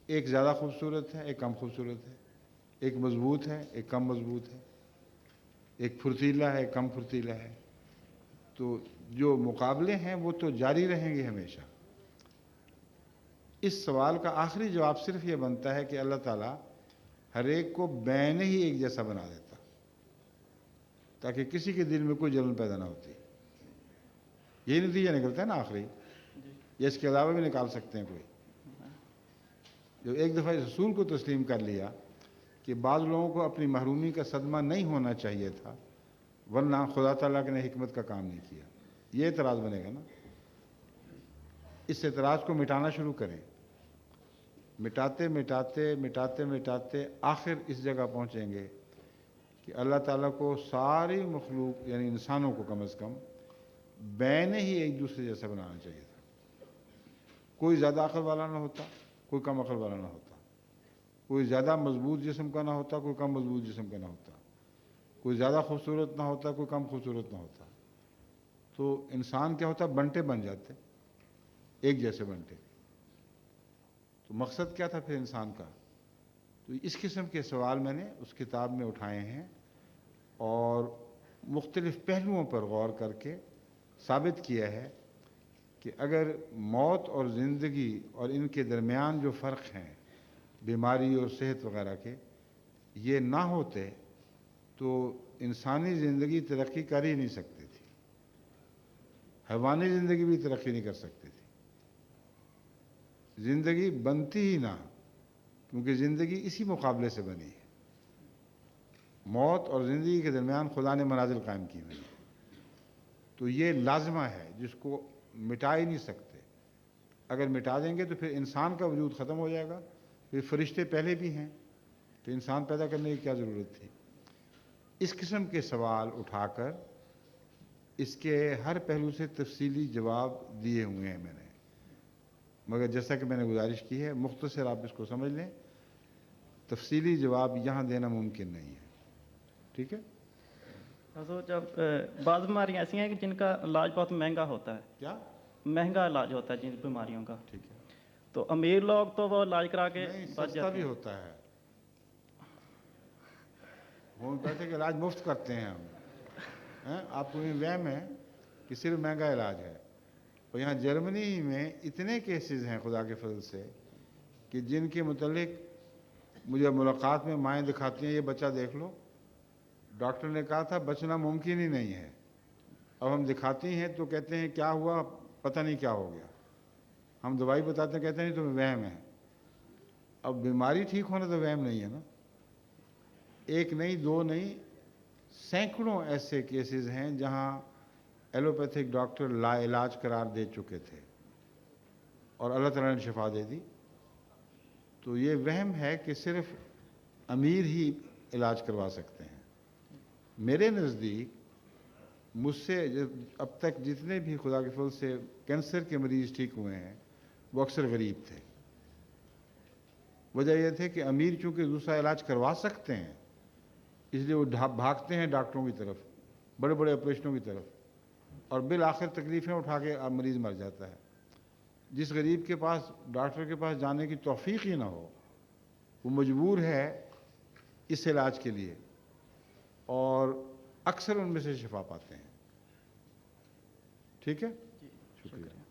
B: ایک زیادہ خوبصورت ہے، ایک کم خوبصورت ہے. ایک مضبوط ہے، ایک کم مضبوط ہے. ایک پھرتیلا ہے، ایک کم پھرتیلا ہے. تو جو مقابلے ہیں وہ تو جاری رہیں گے ہمیشہ. اس سوال کا آخری جواب صرف یہ بنتا ہے کہ اللہ تعالیٰ ہر ایک کو بین ہی ایک جیسا بنا دیتا تاکہ کسی کے دل میں کوئی جلن پیدا نہ ہوتی. یہی نتیجہ نکلتا ہے نا آخری، یا اس کے علاوہ بھی نکال سکتے ہیں کوئی. جو ایک دفعہ اس اصول کو تسلیم کر لیا کہ بعض لوگوں کو اپنی محرومی کا صدمہ نہیں ہونا چاہیے تھا ورنہ خدا تعالیٰ نے حکمت کا کام نہیں کیا، یہ اعتراض بنے گا نا. اس اعتراض کو مٹانا شروع کریں. مٹاتے مٹاتے مٹاتے مٹاتے آخر اس جگہ پہنچیں گے کہ اللہ تعالیٰ کو ساری مخلوق یعنی انسانوں کو کم از کم بین ہی ایک دوسرے جیسا بنانا چاہیے تھا. کوئی زیادہ عقل والا نہ ہوتا، کوئی کم عقل والا نہ ہوتا. کوئی زیادہ مضبوط جسم کا نہ ہوتا، کوئی کم مضبوط جسم کا نہ ہوتا. کوئی زیادہ خوبصورت نہ ہوتا، کوئی کم خوبصورت نہ ہوتا. تو انسان کیا ہوتا؟ بنٹے بن جاتے، ایک جیسے بنٹے. تو مقصد کیا تھا پھر انسان کا؟ تو اس قسم کے سوال میں نے اس کتاب میں اٹھائے ہیں اور مختلف پہلوؤں پر غور کر کے ثابت کیا ہے کہ اگر موت اور زندگی اور ان کے درمیان جو فرق ہیں بیماری اور صحت وغیرہ کے، یہ نہ ہوتے تو انسانی زندگی ترقی کر ہی نہیں سکتی تھی. حیوانی زندگی بھی ترقی نہیں کر سکتی تھی. زندگی بنتی ہی نہ، کیونکہ زندگی اسی مقابلے سے بنی ہے. موت اور زندگی کے درمیان خدا نے منازل قائم کی ہوئی. تو یہ لازمہ ہے جس کو مٹا ہی نہیں سکتے. اگر مٹا دیں گے تو پھر انسان کا وجود ختم ہو جائے گا. پھر فرشتے پہلے بھی ہیں تو انسان پیدا کرنے کی کیا ضرورت تھی؟ اس قسم کے سوال اٹھا کر اس کے ہر پہلو سے تفصیلی جواب دیے ہوئے ہیں میں نے. مگر جیسا کہ میں نے گزارش کی ہے مختصر آپ اس کو سمجھ لیں، تفصیلی جواب یہاں دینا ممکن نہیں ہے. ٹھیک ہے؟
L: حضور جب بعض بیماریاں ایسی ہیں کہ جن کا علاج بہت مہنگا ہوتا ہے.
B: کیا
L: مہنگا علاج ہوتا ہے جن بیماریوں کا؟
B: ٹھیک ہے.
L: تو امیر لوگ تو وہ علاج کرا کے
B: سستا بھی ہوتا ہے. ہومیوپیتھی کا علاج مفت کرتے ہیں ہم. آپ کو یہ وہم ہے کہ صرف مہنگا علاج ہے. اور یہاں جرمنی میں اتنے کیسز ہیں خدا کے فضل سے کہ جن کے متعلق مجھے ملاقات میں مائیں دکھاتی ہیں، یہ بچہ دیکھ لو، ڈاکٹر نے کہا تھا بچنا ممکن ہی نہیں ہے. اب ہم دکھاتی ہیں تو کہتے ہیں کیا ہوا، پتہ نہیں کیا ہو گیا. ہم دوائی بتاتے ہیں، کہتے ہیں نہیں تمہیں وہم ہے. اب بیماری ٹھیک ہونا تو وہم نہیں ہے نا. ایک نہیں، دو نہیں، سینکڑوں ایسے کیسز ہیں جہاں ایلوپیتھک ڈاکٹر لا علاج قرار دے چکے تھے اور اللہ تعالیٰ نے شفا دے دی. تو یہ وہم ہے کہ صرف امیر ہی علاج کروا سکتے ہیں. میرے نزدیک مجھ سے اب تک جتنے بھی خدا کے فضل سے کینسر کے مریض ٹھیک ہوئے ہیں وہ اکثر غریب تھے. وجہ یہ تھی کہ امیر چونکہ دوسرا علاج کروا سکتے ہیں اس لیے وہ بھاگتے ہیں ڈاکٹروں کی طرف، بڑے بڑے آپریشنوں کی طرف، اور بالآخر تکلیفیں اٹھا کے مریض مر جاتا ہے. جس غریب کے پاس ڈاکٹر کے پاس جانے کی توفیق ہی نہ ہو وہ مجبور ہے اس علاج کے لیے، اور اکثر ان میں سے شفا پاتے ہیں. ٹھیک ہے؟ شکریہ.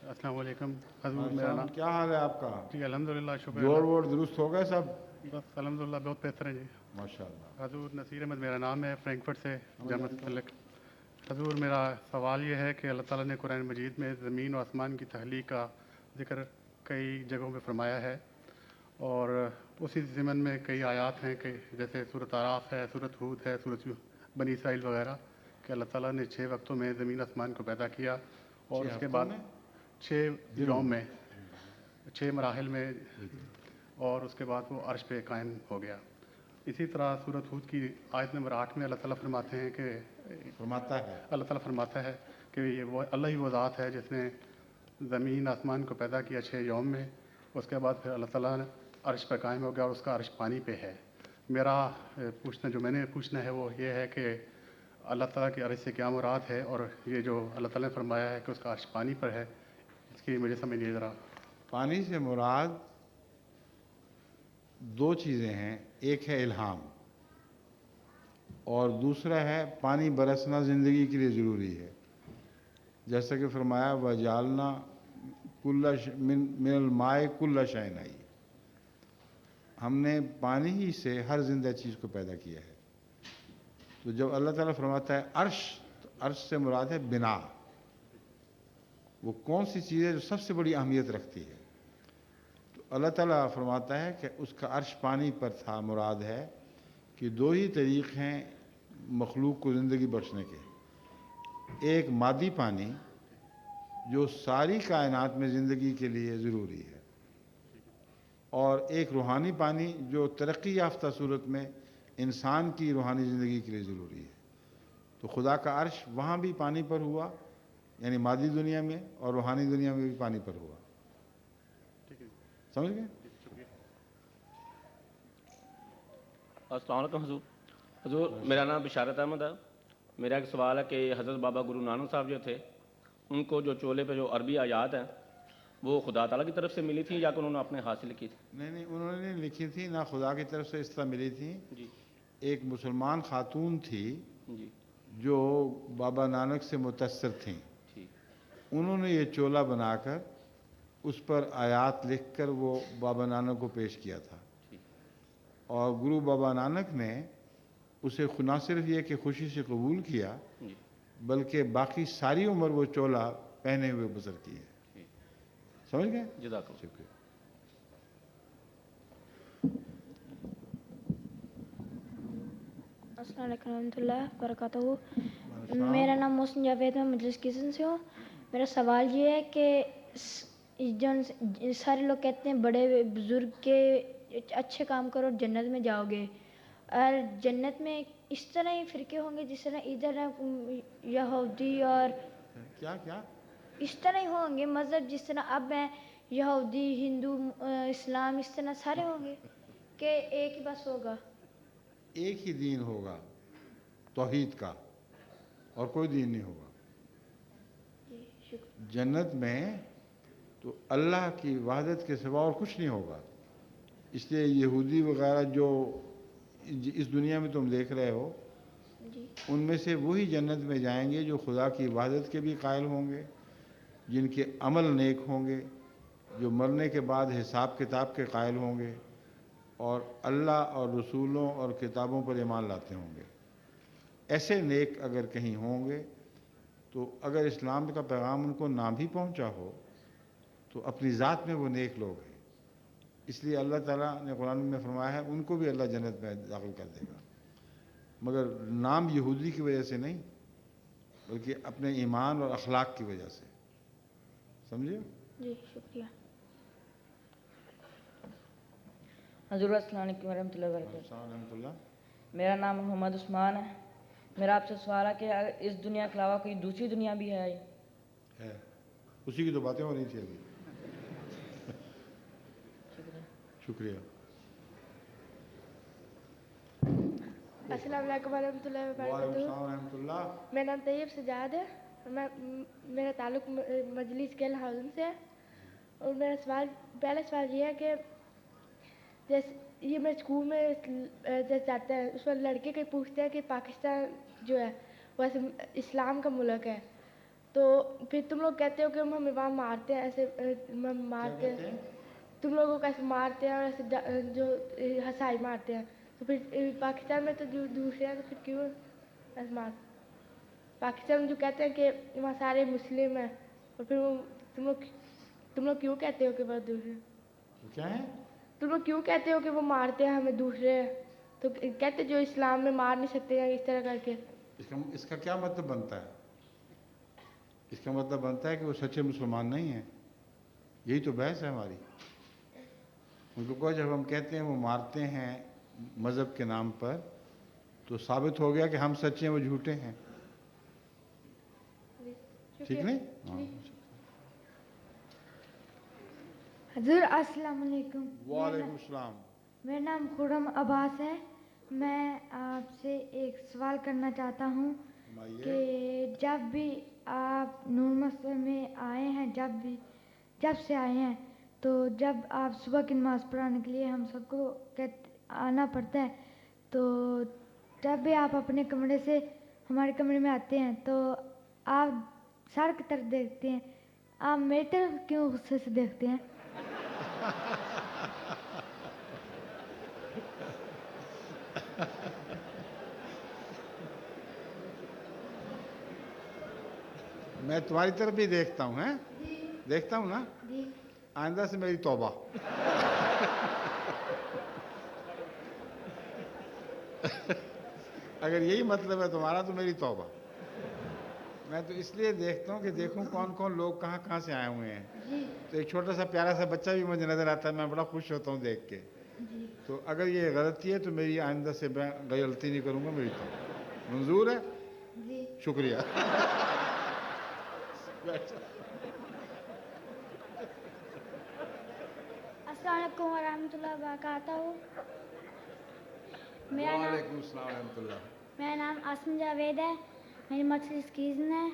M: السلام علیکم حضور. میرا نام
B: کیا حال ہے آپ کا؟
M: جی الحمدللہ شکر.
B: جوڑ ووڑ درست ہو گئے سب؟
M: بس الحمدللہ بہت بہتر ہیں جی.
B: ماشاءاللہ.
M: حضور نصیر احمد میرا نام ہے، فرینکفرٹ سے جامعہ متعلق. حضور میرا سوال یہ ہے کہ اللہ تعالیٰ نے قرآن مجید میں زمین و آسمان کی تخلیق کا ذکر کئی جگہوں پہ فرمایا ہے، اور اسی ضمن میں کئی آیات ہیں کہ جیسے سورۃ اعراف ہے، سورۃ ہود ہے، سورۃ بنی اسرائیل وغیرہ، کہ اللہ تعالیٰ نے 6 وقتوں میں زمین آسمان کو پیدا کیا اور اس کے بعد 6 یوم میں. 6 मराहिल में और उसके बाद वो अर्श पे कायम हो गया। इसी तरह सूरत हूद की आयत नंबर 8 में अल्लाह ताला फरमाते हैं कि अल्लाह ताला फरमाता है कि ये वो अल्लाह ही वो ज़ात है जिसने ज़मीन आसमान को पैदा किया 6 यौम में, उसके बाद फिर अल्लाह ताला ने अर्श पर कायम हो गया और उसका अर्श पानी पे है। मेरा मैंने पूछना है वो ये है कि अल्लाह ताला की अर्श से क्या मुराद है, और ये जो अल्लाह ताला ने फरमाया है कि उसका अर्श पानी पर है, इसकी मुझे समझ नहीं ज़रा।
B: पानी से मुराद 2 चीज़ें हैं, एक है इल्हाम और दूसरा है पानी बरसना ज़िंदगी के लिए ज़रूरी है। जैसा कि फरमाया वजालना मिनल माए कुल्ला शैइन आई, हमने पानी ही से हर जिंदा चीज़ को पैदा किया है। तो जब अल्लाह ताला फरमाता है अर्श, तो अर्श से मुराद है बिना। वो कौन सी चीज़ है जो सबसे बड़ी अहमियत रखती है? तो अल्लाह ताला फरमाता है कि उसका अर्श पानी पर था। मुराद है कि 2 ही तरीक़ हैं मखलूक को ज़िंदगी बख्शने के, एक मादी पानी जो सारी कायनात में ज़िंदगी के लिए ज़रूरी है, और एक रूहानी पानी जो तरक्की याफ्ता सूरत में इंसान की रूहानी ज़िंदगी के लिए ज़रूरी है। तो खुदा का अर्श वहाँ भी पानी पर हुआ, यानी मादी दुनिया में, और रूहानी दुनिया में भी पानी पर हुआ। समझ गए?
N: अस्सलाम वालेकुम हुजूर। हुजूर मेरा नाम बिशारत अहमद है। मेरा एक सवाल है कि हज़रत बाबा गुरु नानक साहब जो थे, उनको जो चोले पे जो अरबी आयात हैं वो खुदा ताला की तरफ से मिली थी या कि उन्होंने अपने हासिल की थी?
B: नहीं, उन्होंने नहीं लिखी थी, ना खुदा की तरफ से इस तरह मिली थी
N: जी।
B: एक मुसलमान खातून थी
N: जी
B: जो बाबा नानक से मुतस्सर थीं,
N: ठीक।
B: उन्होंने ये चोला बनाकर उस पर आयात लिखकर वो बाबा नानक को पेश किया था, और गुरु बाबा नानक ने उसे ना सिर्फ ये कि खुशी से कबूल किया, बल्कि बाकी सारी उम्र वो चोला पहने हुए गुजर की है। समझ गए?
N: जज़ाकल्लाह।
B: शुक्रिया।
F: अस्सलाम वालेकुम रहमतुल्लाह बरकातहू। मेरा नाम मोहसिन जावेद है, मजलिस किचन से हूँ। मेरा सवाल ये है कि जो सारे लोग कहते हैं बड़े बुजुर्ग के अच्छे काम करो जन्नत में जाओगे, और जन्नत में इस तरह ही फ़िरके होंगे जिस तरह इधर यहूदी और
B: क्या
F: इस तरह ही होंगे मज़हब, जिस तरह अब हैं यहूदी, हिंदू, इस्लाम, इस तरह सारे होंगे कि एक ही बस होगा?
B: एक ही दीन होगा तौहीद का, और कोई दीन नहीं होगा। जन्नत में तो अल्लाह की वहदत के सिवा और कुछ नहीं होगा। इसलिए यहूदी वगैरह जो इस दुनिया में तुम देख रहे हो, उनमें से वही जन्नत में जाएंगे जो खुदा की वहदत के भी कायल होंगे, जिनके अमल नेक होंगे, जो मरने के बाद हिसाब किताब के कायल होंगे, और अल्लाह और रसूलों और किताबों पर ईमान लाते होंगे। ऐसे नेक अगर कहीं होंगे, तो अगर इस्लाम का पैगाम उनको ना भी पहुंचा हो तो अपनी ज़ात में वो नेक लोग हैं। इसलिए अल्लाह ताला ने कुरान में फरमाया है उनको भी अल्लाह जन्नत में दाखिल कर देगा, मगर नाम यहूदी की वजह से नहीं, बल्कि अपने ईमान और अखलाक की वजह से। समझे?
F: जी शुक्रिया।
O: हज़ूर अस्सलाम वालेकुम रहमतुल्लाहि व बरकातहू।
B: मेरा
O: नाम मोहम्मद उस्मान है। मेरा आपसे सवाल है कि इस दुनिया के अलावा कोई दूसरी दुनिया भी है?
B: उसी की तो बातें हो रही थी अभी। शुक्रिया।
P: अस्सलाम वालेकुम रहमतुल्लाहि व बरकातहू। मेरा नाम तैयब सजाद है, मेरा ताल्लुक़ मजलिस के हाउस से है। और मेरा पहला सवाल ये है कि जैसे ये मेरे स्कूल में जैसे जाते हैं, उसमें लड़के कहीं पूछते हैं कि पाकिस्तान जो है वैसे इस्लाम का मुल्क है, तो फिर तुम लोग कहते हो कि हम हमें वहाँ मारते हैं, ऐसे मारते हैं, तुम लोगों को ऐसे मारते हैं और ऐसे जो हंसाई मारते हैं, तो फिर पाकिस्तान में तो जो दूसरे हैं तो फिर क्यों ऐसे मार? पाकिस्तान में जो कहते हैं कि वहाँ सारे मुस्लिम हैं, और फिर वो तुम लोग क्यों कहते हो कि वो दूसरे
B: क्या है?
P: तुम लोग क्यों कहते हो कि वो मारते हैं हमें दूसरे? तो कहते जो इस्लाम में मार नहीं सकते हैं इस तरह करके।
B: इसका क्या मतलब बनता है? इसका मतलब बनता है कि वो सच्चे मुसलमान नहीं हैं। यही तो बहस है हमारी। उनको कहो जब हम कहते हैं वो मारते हैं मज़हब के नाम पर, तो साबित हो गया कि हम सच्चे हैं वो झूठे हैं। ठीक नहीं? हाँ।
Q: हजूर अस्सलाम वालेकुम।
B: वालेकुम सलाम।
Q: मेरा नाम खुरम अब्बास है। मैं आपसे एक सवाल करना चाहता हूँ कि जब भी आप नूर मस्जिद में आए हैं, जब से आए हैं, तो जब आप सुबह की नमाज़ पढ़ाने के लिए हम सबको आना पड़ता है, तो जब भी आप अपने कमरे से हमारे कमरे में आते हैं तो आप सर की तरफ देखते हैं, आप मेरी तरफ क्यों गुस्से से देखते हैं?
B: मैं तुम्हारी तरफ भी देखता हूँ, हैं? देखता हूँ ना? आइंदा से मेरी तौबा। अगर यही मतलब है तुम्हारा तो मेरी तौबा। मैं तो इसलिए देखता हूँ कि देखूँ कौन कौन लोग कहाँ कहाँ से आए हुए हैं। तो एक छोटा सा प्यारा सा बच्चा भी मुझे नज़र आता है, मैं बड़ा खुश होता हूँ देख के। तो अगर ये गलती है तो मेरी आइंदा से मैं गलती नहीं करूँगा, मेरी तौबा। मंजूर है? शुक्रिया।
F: अस्सलाम वालेकुम वरहमतुल्लाहि वबरकातुहू।
B: वालेकुम अस्सलाम वरहमतुल्लाह।
F: मेरा नाम आसम जावेद है, मेरी मक्सद स्कीज़न है।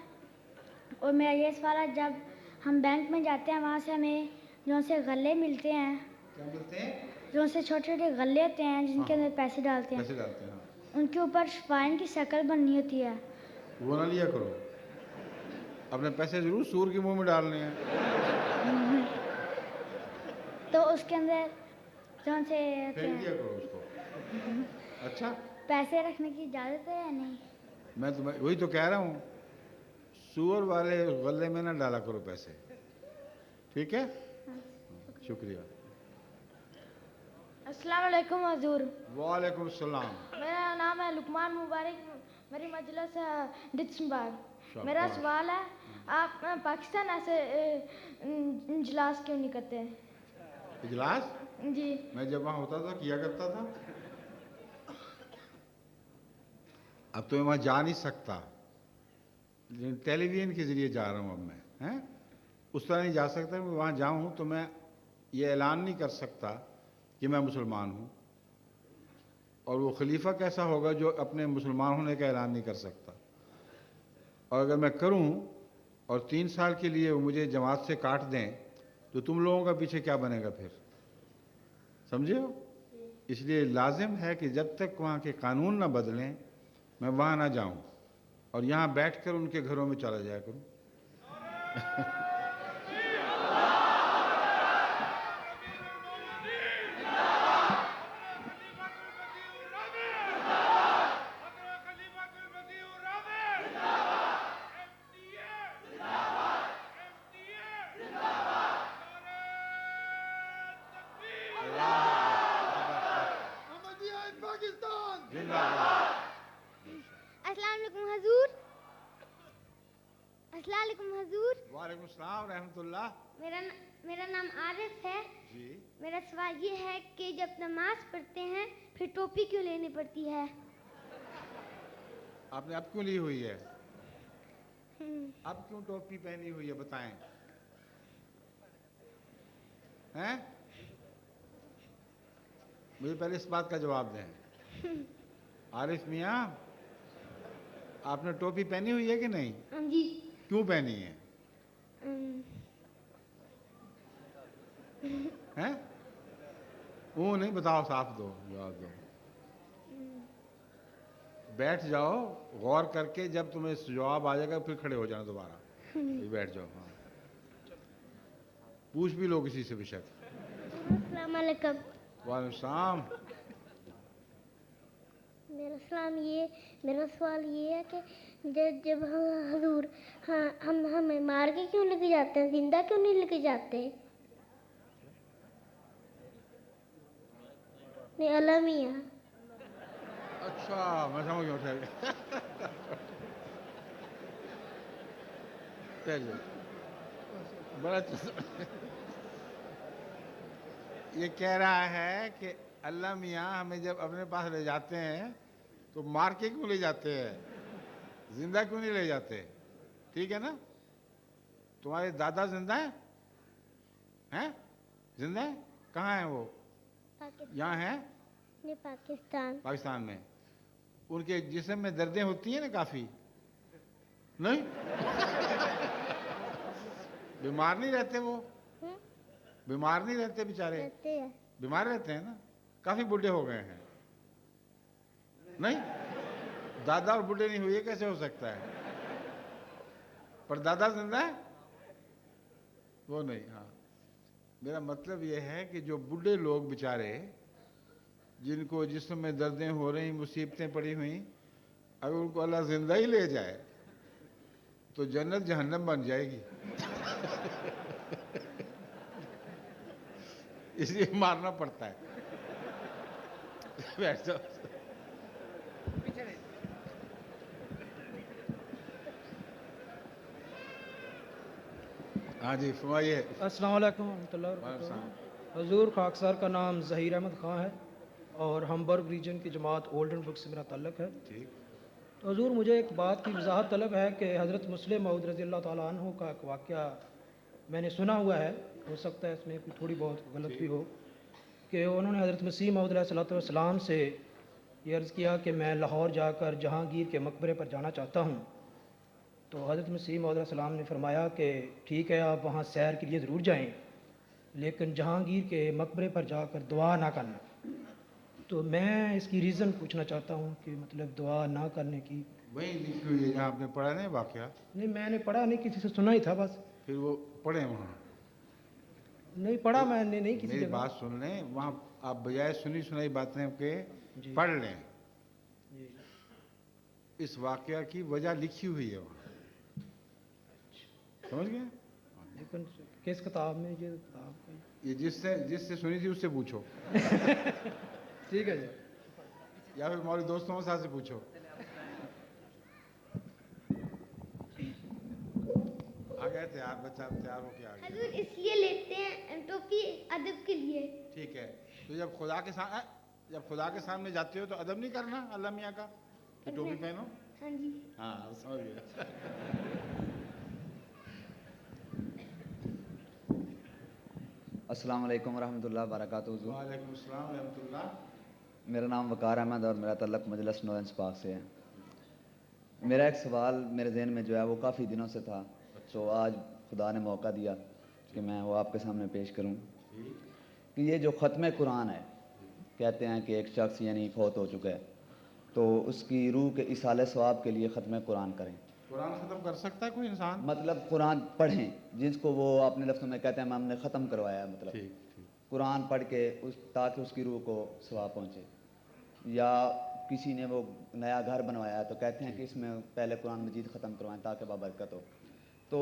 F: और मेरा ये सवाल है, जब हम बैंक में जाते हैं वहाँ से हमें जो से गल्ले मिलते हैं,
B: क्या मिलते हैं?
F: जो से छोटे छोटे गल्ले होते हैं जिनके अंदर पैसे डालते हैं,
B: हाँ।
F: उनके ऊपर शफाइन की शक्ल बननी होती है।
B: वो ना लिया करो, अपने पैसे जरूर सूर के मुंह में डालने हैं।
F: तो उसके अंदर जो से
B: फेंक दिया करो उसको। अच्छा,
F: पैसे रखने की इजाज़त है या नहीं?
B: मैं तुम्हें वही तो कह रहा हूँ, सूअर वाले गले में ना डाला करो पैसे, ठीक है? शुक्रिया।
P: अस्सलाम वालेकुम हजूर।
B: वालेकुम सलाम।
P: मेरा नाम है लुकमान मुबारक, मेरी मजलिस है डिस्टनबर्ग। मेरा सवाल है, आप पाकिस्तान ऐसे इजलास क्यों नहीं करते?
B: इजलास?
P: जी।
B: मैं जब वहाँ होता था किया करता था। अब तो मैं वहाँ जा नहीं सकता, लेकिन टेलीविज़न के ज़रिए जा रहा हूँ अब मैं, हैं? उस तरह नहीं जा सकता। मैं वहाँ जाऊँ तो मैं ये ऐलान नहीं कर सकता कि मैं मुसलमान हूँ, और वो खलीफा कैसा होगा जो अपने मुसलमान होने का ऐलान नहीं कर सकता। और अगर मैं करूँ और 3 साल के लिए वो मुझे जमात से काट दें, तो तुम लोगों का पीछे क्या बनेगा फिर? समझे हो? इसलिए लाजिम है कि जब तक वहाँ के कानून ना बदलें मैं वहाँ ना जाऊँ, और यहाँ बैठकर उनके घरों में चला जाया करूँ। वालेकुम सलाम रहमतुल्लाह।
E: मेरा नाम आरिफ है
B: जी।
E: मेरा सवाल ये है कि जब नमाज पढ़ते हैं फिर टोपी क्यों लेनी पड़ती है?
B: आपने अब क्यों ली हुई है? अब क्यों टोपी पहनी हुई है बताएं? हैं? मुझे पहले इस बात का जवाब दें। आरिफ मियाँ, आपने टोपी पहनी हुई है कि नहीं?
E: जी।
B: क्यों पहनी है? हैं? वो नहीं, बताओ, साफ दो जवाब दो। बैठ जाओ, गौर करके जब तुम्हें जवाब आ जाएगा फिर खड़े हो जाना दोबारा। बैठ जाओ। हाँ, पूछ भी लो किसी से बेशक।
E: अस्सलाम वालेकुम।
B: वालेकुम सलाम।
E: मेरा सवाल ये है कि जब हम हजूर हम हमें मार के क्यों लेके जाते हैं, जिंदा क्यों नहीं लेके जाते? नहीं, अलमिया।
B: अच्छा, मैं समझ गया। बड़ा یہ کہہ رہا ہے کہ اللہ میاں ہمیں جب اپنے پاس لے جاتے ہیں تو مار کے کیوں لے جاتے ہیں, زندہ کیوں نہیں لے جاتے؟ ٹھیک ہے نا؟ تمہارے دادا زندہ ہیں؟ زندہ ہیں؟ کہاں ہیں وہ؟ یہاں ہیں پاکستان میں. ان کے جسم میں دردیں ہوتی ہیں نا کافی؟ نہیں بیمار نہیں رہتے وہ؟ بیمار نہیں رہتے بیچارے؟ بیمار رہتے ہیں نا, کافی بوڑھے ہو گئے ہیں. نہیں دادا اور بوڑھے نہیں ہوئے, کیسے ہو سکتا ہے؟ پر دادا زندہ ہے وہ نہیں. ہاں میرا مطلب یہ ہے کہ جو بوڑھے لوگ بیچارے جن کو جسم میں دردیں ہو رہی, مصیبتیں پڑی ہوئیں, اگر ان کو اللہ زندہ ہی لے جائے تو جنت جہنم بن جائے گی. اس لیے مارنا پڑتا ہے. بیٹھ جاؤ. ہاں جی فرمائیے.
R: السلام علیکم ورحمۃ اللہ وبرکاتہ. حضور خاکسار کا نام ظہیر احمد خان ہے اور ہمبرگ ریجن کی جماعت اولڈن برگ سے میرا تعلق ہے. تو حضور مجھے ایک بات کی وضاحت طلب ہے کہ حضرت مسلم موعود رضی اللہ تعالیٰ عنہ کا ایک واقعہ میں نے سنا ہوا ہے, ہو سکتا ہے اس میں کوئی تھوڑی بہت غلط بھی ہو, کہ انہوں نے حضرت مسیح موعود علیہ الصلوۃ والسلام سے یہ عرض کیا کہ میں لاہور جا کر جہانگیر کے مقبرے پر جانا چاہتا ہوں. تو حضرت مسیح موعود علیہ السلام نے فرمایا کہ ٹھیک ہے آپ وہاں سیر کے لیے ضرور جائیں, لیکن جہانگیر کے مقبرے پر جا کر دعا نہ کرنا. تو میں اس کی ریزن پوچھنا چاہتا ہوں کہ مطلب دعا نہ کرنے کی.
B: وہی لکھی ہوئی ہے جہاں آپ نے پڑھا نہیں واقعہ؟
R: نہیں میں نے پڑھا نہیں, کسی سے سنا ہی تھا بس.
B: پھر وہ پڑھیں وہاں.
R: نہیں پڑھا میں نے, نہیں کسی
B: میری
R: جگہ.
B: بات سن لیں, وہاں آپ بجائے سنی سنائی باتیں کے پڑھ لیں. اس واقعہ کی وجہ لکھی ہوئی ہے وہاں, سمجھ گئے؟
R: لیکن کس کتاب میں یہ کتاب؟
B: یہ جس سے سنی تھی اس سے پوچھو.
R: ٹھیک ہے جی.
B: یا پھر ہمارے دوستوں کے ساتھ سے پوچھو. آ گئے تیار, بچہ تیار ہو کے آ گیا.
E: حضور اس لیے لیتے ہیں ٹوپی ادب کے لیے.
B: ٹھیک ہے, تو جب خدا کے سامنے جاتے ہو تو ادب نہیں کرنا اللہ میاں کا, کہ ٹوپی پہنو.
E: ہاں جی.
B: ہاں سمجھ گیا.
S: السلام علیکم ورحمۃ اللہ وبرکاتہ.
B: وعلیکم السلام ورحمۃ اللہ.
S: میرا نام وقار احمد اور میرا تعلق مجلس نورن سپاک سے ہے. میرا ایک سوال میرے ذہن میں جو ہے وہ کافی دنوں سے تھا, تو آج خدا نے موقع دیا کہ میں وہ آپ کے سامنے پیش کروں. کہ یہ جو ختم قرآن ہے, کہتے ہیں کہ ایک شخص یعنی فوت ہو چکا ہے تو اس کی روح کے ایصال ثواب کے لیے ختم قرآن کریں.
B: قرآن ختم کر سکتا ہے کوئی انسان؟
S: مطلب قرآن پڑھیں جس کو وہ اپنے لفظوں میں کہتے ہیں ہم نے ختم کروایا, مطلب قرآن پڑھ کے تاکہ اس کی روح کو ثواب پہنچے. یا کسی نے وہ نیا گھر بنوایا تو کہتے ہیں کہ اس میں پہلے قرآن مجید ختم کروائیں تاکہ بابرکت ہو. تو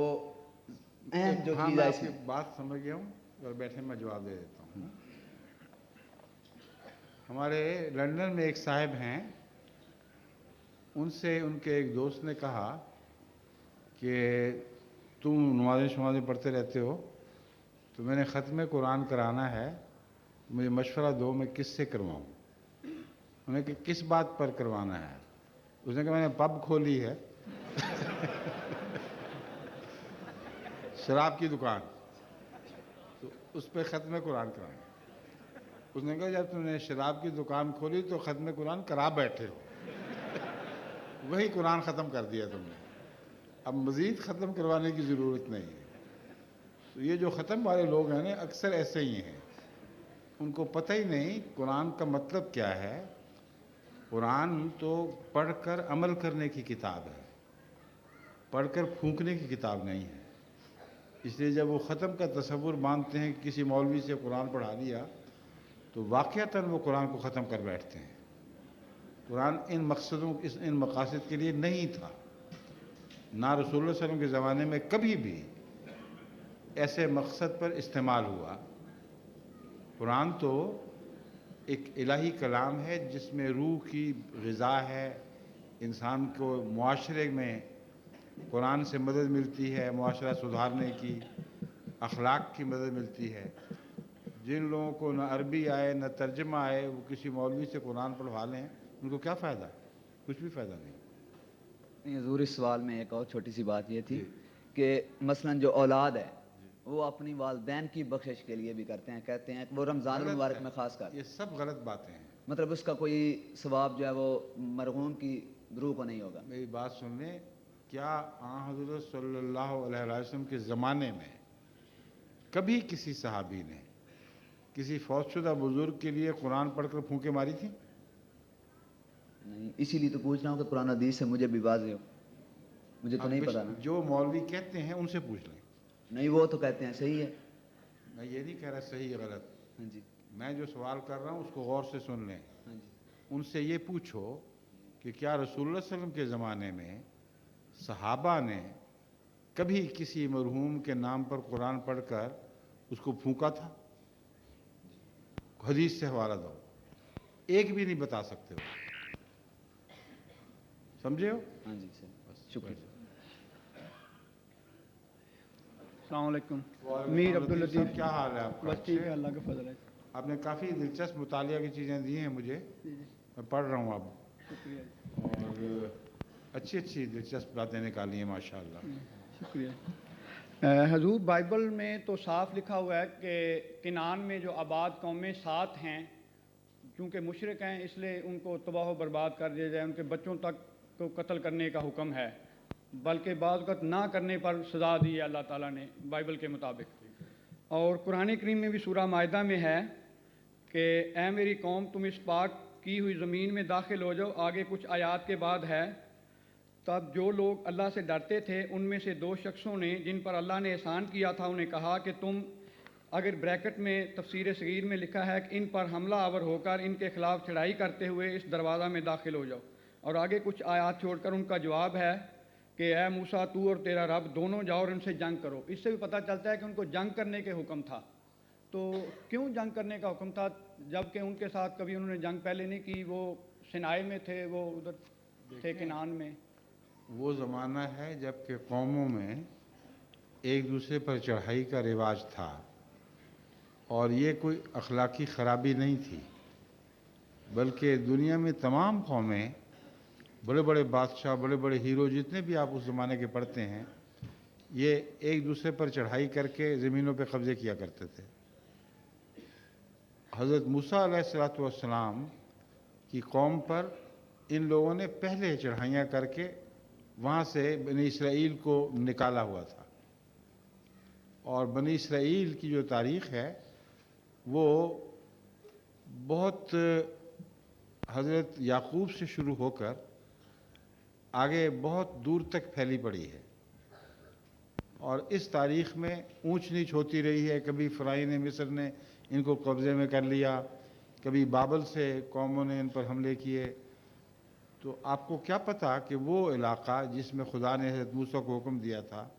S: اہم جو چیز ہے,
B: آپ کی بات سمجھ گیا ہوں اور بیٹھے میں جواب دے دیتا ہوں. ہمارے لندن میں ایک صاحب ہیں, ان سے ان کے ایک دوست نے کہا کہ تم نمازیں پڑھتے رہتے ہو تو میں نے ختم قرآن کرانا ہے, مجھے مشورہ دو میں کس سے کرواؤں. انہوں نے کہ کس بات پر کروانا ہے؟ اس نے کہا میں نے پب کھولی ہے شراب کی دکان, تو اس پہ ختم قرآن کرانا. اس نے کہا جب تم نے شراب کی دکان کھولی تو ختم قرآن کرا بیٹھے ہو, وہی قرآن ختم کر دیا تم نے, اب مزید ختم کروانے کی ضرورت نہیں ہے. تو یہ جو ختم والے لوگ ہیں نا اکثر ایسے ہی ہیں, ان کو پتہ ہی نہیں قرآن کا مطلب کیا ہے. قرآن تو پڑھ کر عمل کرنے کی کتاب ہے, پڑھ کر پھونکنے کی کتاب نہیں ہے. اس لیے جب وہ ختم کا تصور مانتے ہیں کہ کسی مولوی سے قرآن پڑھا دیا تو واقعتاً وہ قرآن کو ختم کر بیٹھتے ہیں. قرآن ان مقاصد کے لیے نہیں تھا, نہ رسول اللہ صلی اللہ علیہ وسلم کے زمانے میں کبھی بھی ایسے مقصد پر استعمال ہوا. قرآن تو ایک الہی کلام ہے جس میں روح کی غذا ہے. انسان کو معاشرے میں قرآن سے مدد ملتی ہے, معاشرہ سدھارنے کی, اخلاق کی مدد ملتی ہے. जिन लोगों को न अरबी आए न तर्जमा आए वो किसी मौलवी से कुरान पढ़वा लें, उनको क्या फ़ायदा? कुछ भी फ़ायदा नहीं।
S: हजूर इस सवाल में एक और छोटी सी बात ये थी कि मसलन जो औलाद है वो अपनी वालदैन की बख्शिश के लिए भी करते हैं, कहते हैं वो रमज़ान मुबारक में ख़ास कर,
B: ये सब गलत बातें हैं।
S: मतलब उसका कोई सवाब जो है वो मरहूम की रूह को नहीं होगा।
B: मेरी बात सुन लें, क्या हज़रत सल्लल्लाहु अलैहि वसल्लम के ज़माने में कभी किसी सहाबी ने किसी फौजशुदा बुजुर्ग के लिए कुरान पढ़कर फूंके मारी थी?
S: नहीं, इसीलिए तो पूछ रहा हूँ कि कुरान हदीस से मुझे भी वाज़ेह हो, मुझे तो नहीं पता ना।
B: जो मौलवी कहते हैं उनसे पूछ लें।
S: नहीं, वो तो कहते हैं सही है।
B: मैं ये नहीं कह रहा सही है गलत।
S: हाँ जी।
B: मैं जो सवाल कर रहा हूँ उसको गौर से सुन लें।
S: हाँ जी।
B: उनसे ये पूछो कि क्या रसूलुल्लाह सल्लल्लाहु अलैहि वसल्लम के ज़माने में सहाबा ने कभी किसी मरहूम के नाम पर कुरान पढ़कर उसको फूंका था? हदीस से हवाला दो, एक भी नहीं बता सकते हो। समझे हो?
S: हाँ जी सर, शुक्रिया।
T: अस्सलाम वालेकुम। मीर अब्दुल लतीफ़,
B: क्या हाल है आपका?
T: बस ठीक है, अल्लाह का फजल है।
B: आपने काफ़ी दिलचस्प मुतालिया की चीज़ें दी हैं मुझे, मैं पढ़ रहा हूँ अब, और अच्छी अच्छी दिलचस्प बातें निकाली हैं माशाअल्लाह।
T: शुक्रिया। हजूर बाइबल में तो साफ लिखा हुआ है कि किनान में जो आबाद कौमें 7 हैं, क्योंकि मुशरिक हैं इसलिए उनको तबाह बर्बाद कर दिया जाए, उनके बच्चों तक को कत्ल करने का हुक्म है, बल्कि बाज़ वक़्त ना करने पर सज़ा दी है अल्लाह ताला ने बाइबल के मुताबिक। और कुरान करीम में भी सूरह माइदा में है कि ऐ मेरी कौम तुम इस पाक की हुई ज़मीन में दाखिल हो जाओ। आगे कुछ आयात के बाद है, तब जो लोग अल्लाह से डरते थे उनमें से 2 शख्सों ने जिन पर अल्लाह ने एहसान किया था उन्हें कहा कि तुम, अगर ब्रैकेट में तफसीर सगीर में लिखा है कि इन पर हमला आवर होकर इनके खिलाफ चढ़ाई करते हुए इस दरवाज़ा में दाखिल हो जाओ। और आगे कुछ आयात छोड़कर उनका जवाब है कि ए मूसा तू और तेरा रब दोनों जाओ और उनसे जंग करो। इससे भी पता चलता है कि उनको जंग करने के हुक्म था। तो क्यों जंग करने का हुक्म था, जबकि उनके साथ कभी उन्होंने जंग पहले नहीं की? वो सिनाई में थे, वो उधर थे किनान में।
B: वो ज़माना है जबकि कौमों में एक दूसरे पर चढ़ाई का रिवाज था, और ये कोई अखलाकी ख़राबी नहीं थी, बल्कि दुनिया में तमाम कौमें, बड़े बड़े बादशाह, बड़े बड़े हीरो जितने भी आप उस ज़माने के पढ़ते हैं, ये एक दूसरे पर चढ़ाई करके ज़मीनों पे कब्ज़े किया करते थे। हज़रत मूसा अलैहिस्सलाम की कौम पर इन लोगों ने पहले चढ़ाइयाँ करके वहाँ से बनी इसराइल को निकाला हुआ था। और बनी इसराइल की जो तारीख़ है वो बहुत हज़रत याकूब से शुरू होकर आगे बहुत दूर तक फैली पड़ी है, और इस तारीख़ में ऊंच नीच होती रही है। कभी फ़िरौन मिस्र ने इनको कब्ज़े में कर लिया, कभी बाबल से कौमों ने इन पर हमले किए। तो आपको क्या पता कि वो इलाक़ा जिसमें खुदा ने हज़रत मूसा को हुक्म दिया था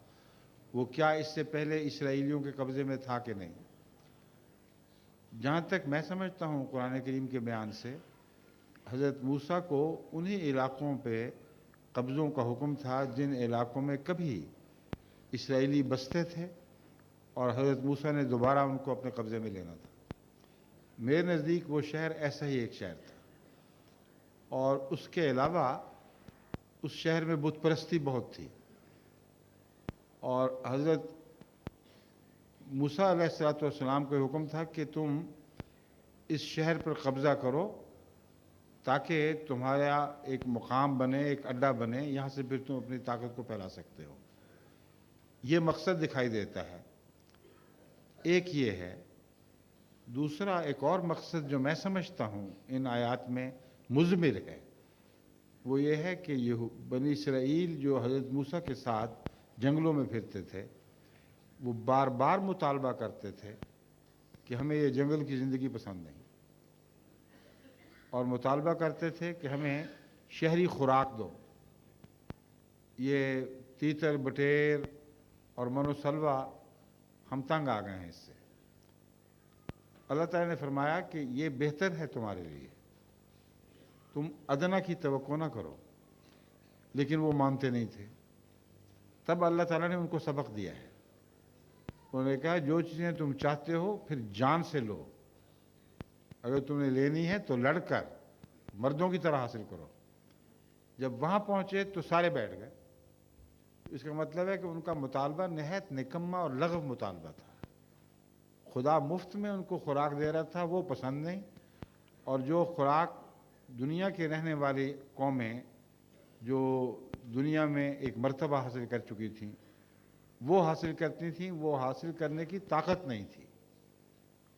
B: वो क्या इससे पहले इसराइलियों के कब्ज़े में था कि नहीं। जहाँ तक मैं समझता हूँ कुरान करीम के बयान से, हज़रत मूसा को उन्हीं इलाक़ों पे कब्ज़ों का हुक्म था जिन इलाक़ों में कभी इसराइली बसते थे, और हज़रत मूसा ने दोबारा उनको अपने कब्ज़े में लेना था। मेरे नज़दीक वो शहर ऐसा ही एक शहर था, और उसके अलावा उस शहर में बुत परस्ती बहुत थी। और हज़रत मूसा अलैहिस्सलाम को हुक्म था कि तुम इस शहर पर कब्ज़ा करो ताकि तुम्हारा एक मुकाम बने, एक अड्डा बने, यहाँ से फिर तुम अपनी ताकत को फैला सकते हो। ये मकसद दिखाई देता है। एक ये है। दूसरा एक और मकसद जो मैं समझता हूँ इन आयात में मुज़मिर है, वो ये है कि ये बनी इसराइल जो हज़रत मूसा के साथ जंगलों में फिरते थे, वो बार बार मुतालबा करते थे कि हमें ये जंगल की ज़िंदगी पसंद नहीं, और मुतालबा करते थे कि हमें शहरी खुराक दो। ये तीतर बटेर और मनोसलवा हम तंग आ गए हैं इससे। अल्लाह ताला ने फरमाया कि ये बेहतर है तुम्हारे लिए, तुम अदना की तवक्को ना करो, लेकिन वो मानते नहीं थे। तब अल्लाह ताला ने उनको सबक दिया है उन्होंने कहा जो चीज़ें तुम चाहते हो फिर जान से लो, अगर तुमने लेनी है तो लड़कर मर्दों की तरह हासिल करो। जब वहाँ पहुँचे तो सारे बैठ गए। इसका मतलब है कि उनका मुतालबा नहायत निकम्मा और लग़व मुतालबा था। खुदा मुफ्त में उनको खुराक दे रहा था, वो पसंद नहीं, और जो खुराक दुनिया के रहने वाली कौमें जो दुनिया में एक मर्तबा हासिल कर चुकी थीं वो हासिल करती थीं, वो हासिल करने की ताकत नहीं थी।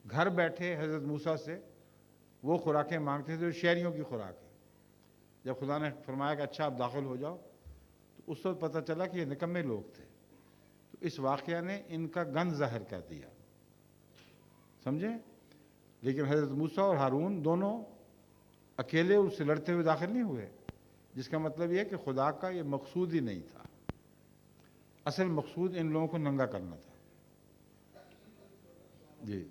B: घर बैठे हज़रत मूसा से वो खुराकें मांगते थे जो शहरियों की खुराक है। जब खुदा ने फरमाया कि अच्छा आप दाखिल हो जाओ, तो उस वक्त पता चला कि ये निकम्मे लोग थे। तो इस वाक़या ने इनका गंज ज़ाहिर कर दिया, समझे। लेकिन हज़रत मूसा और हारून दोनों अकेले उससे लड़ते हुए दाखिल नहीं हुए, जिसका मतलब ये कि खुदा का ये मकसूद ही नहीं था। असल मकसूद इन लोगों को नंगा करना था। जी।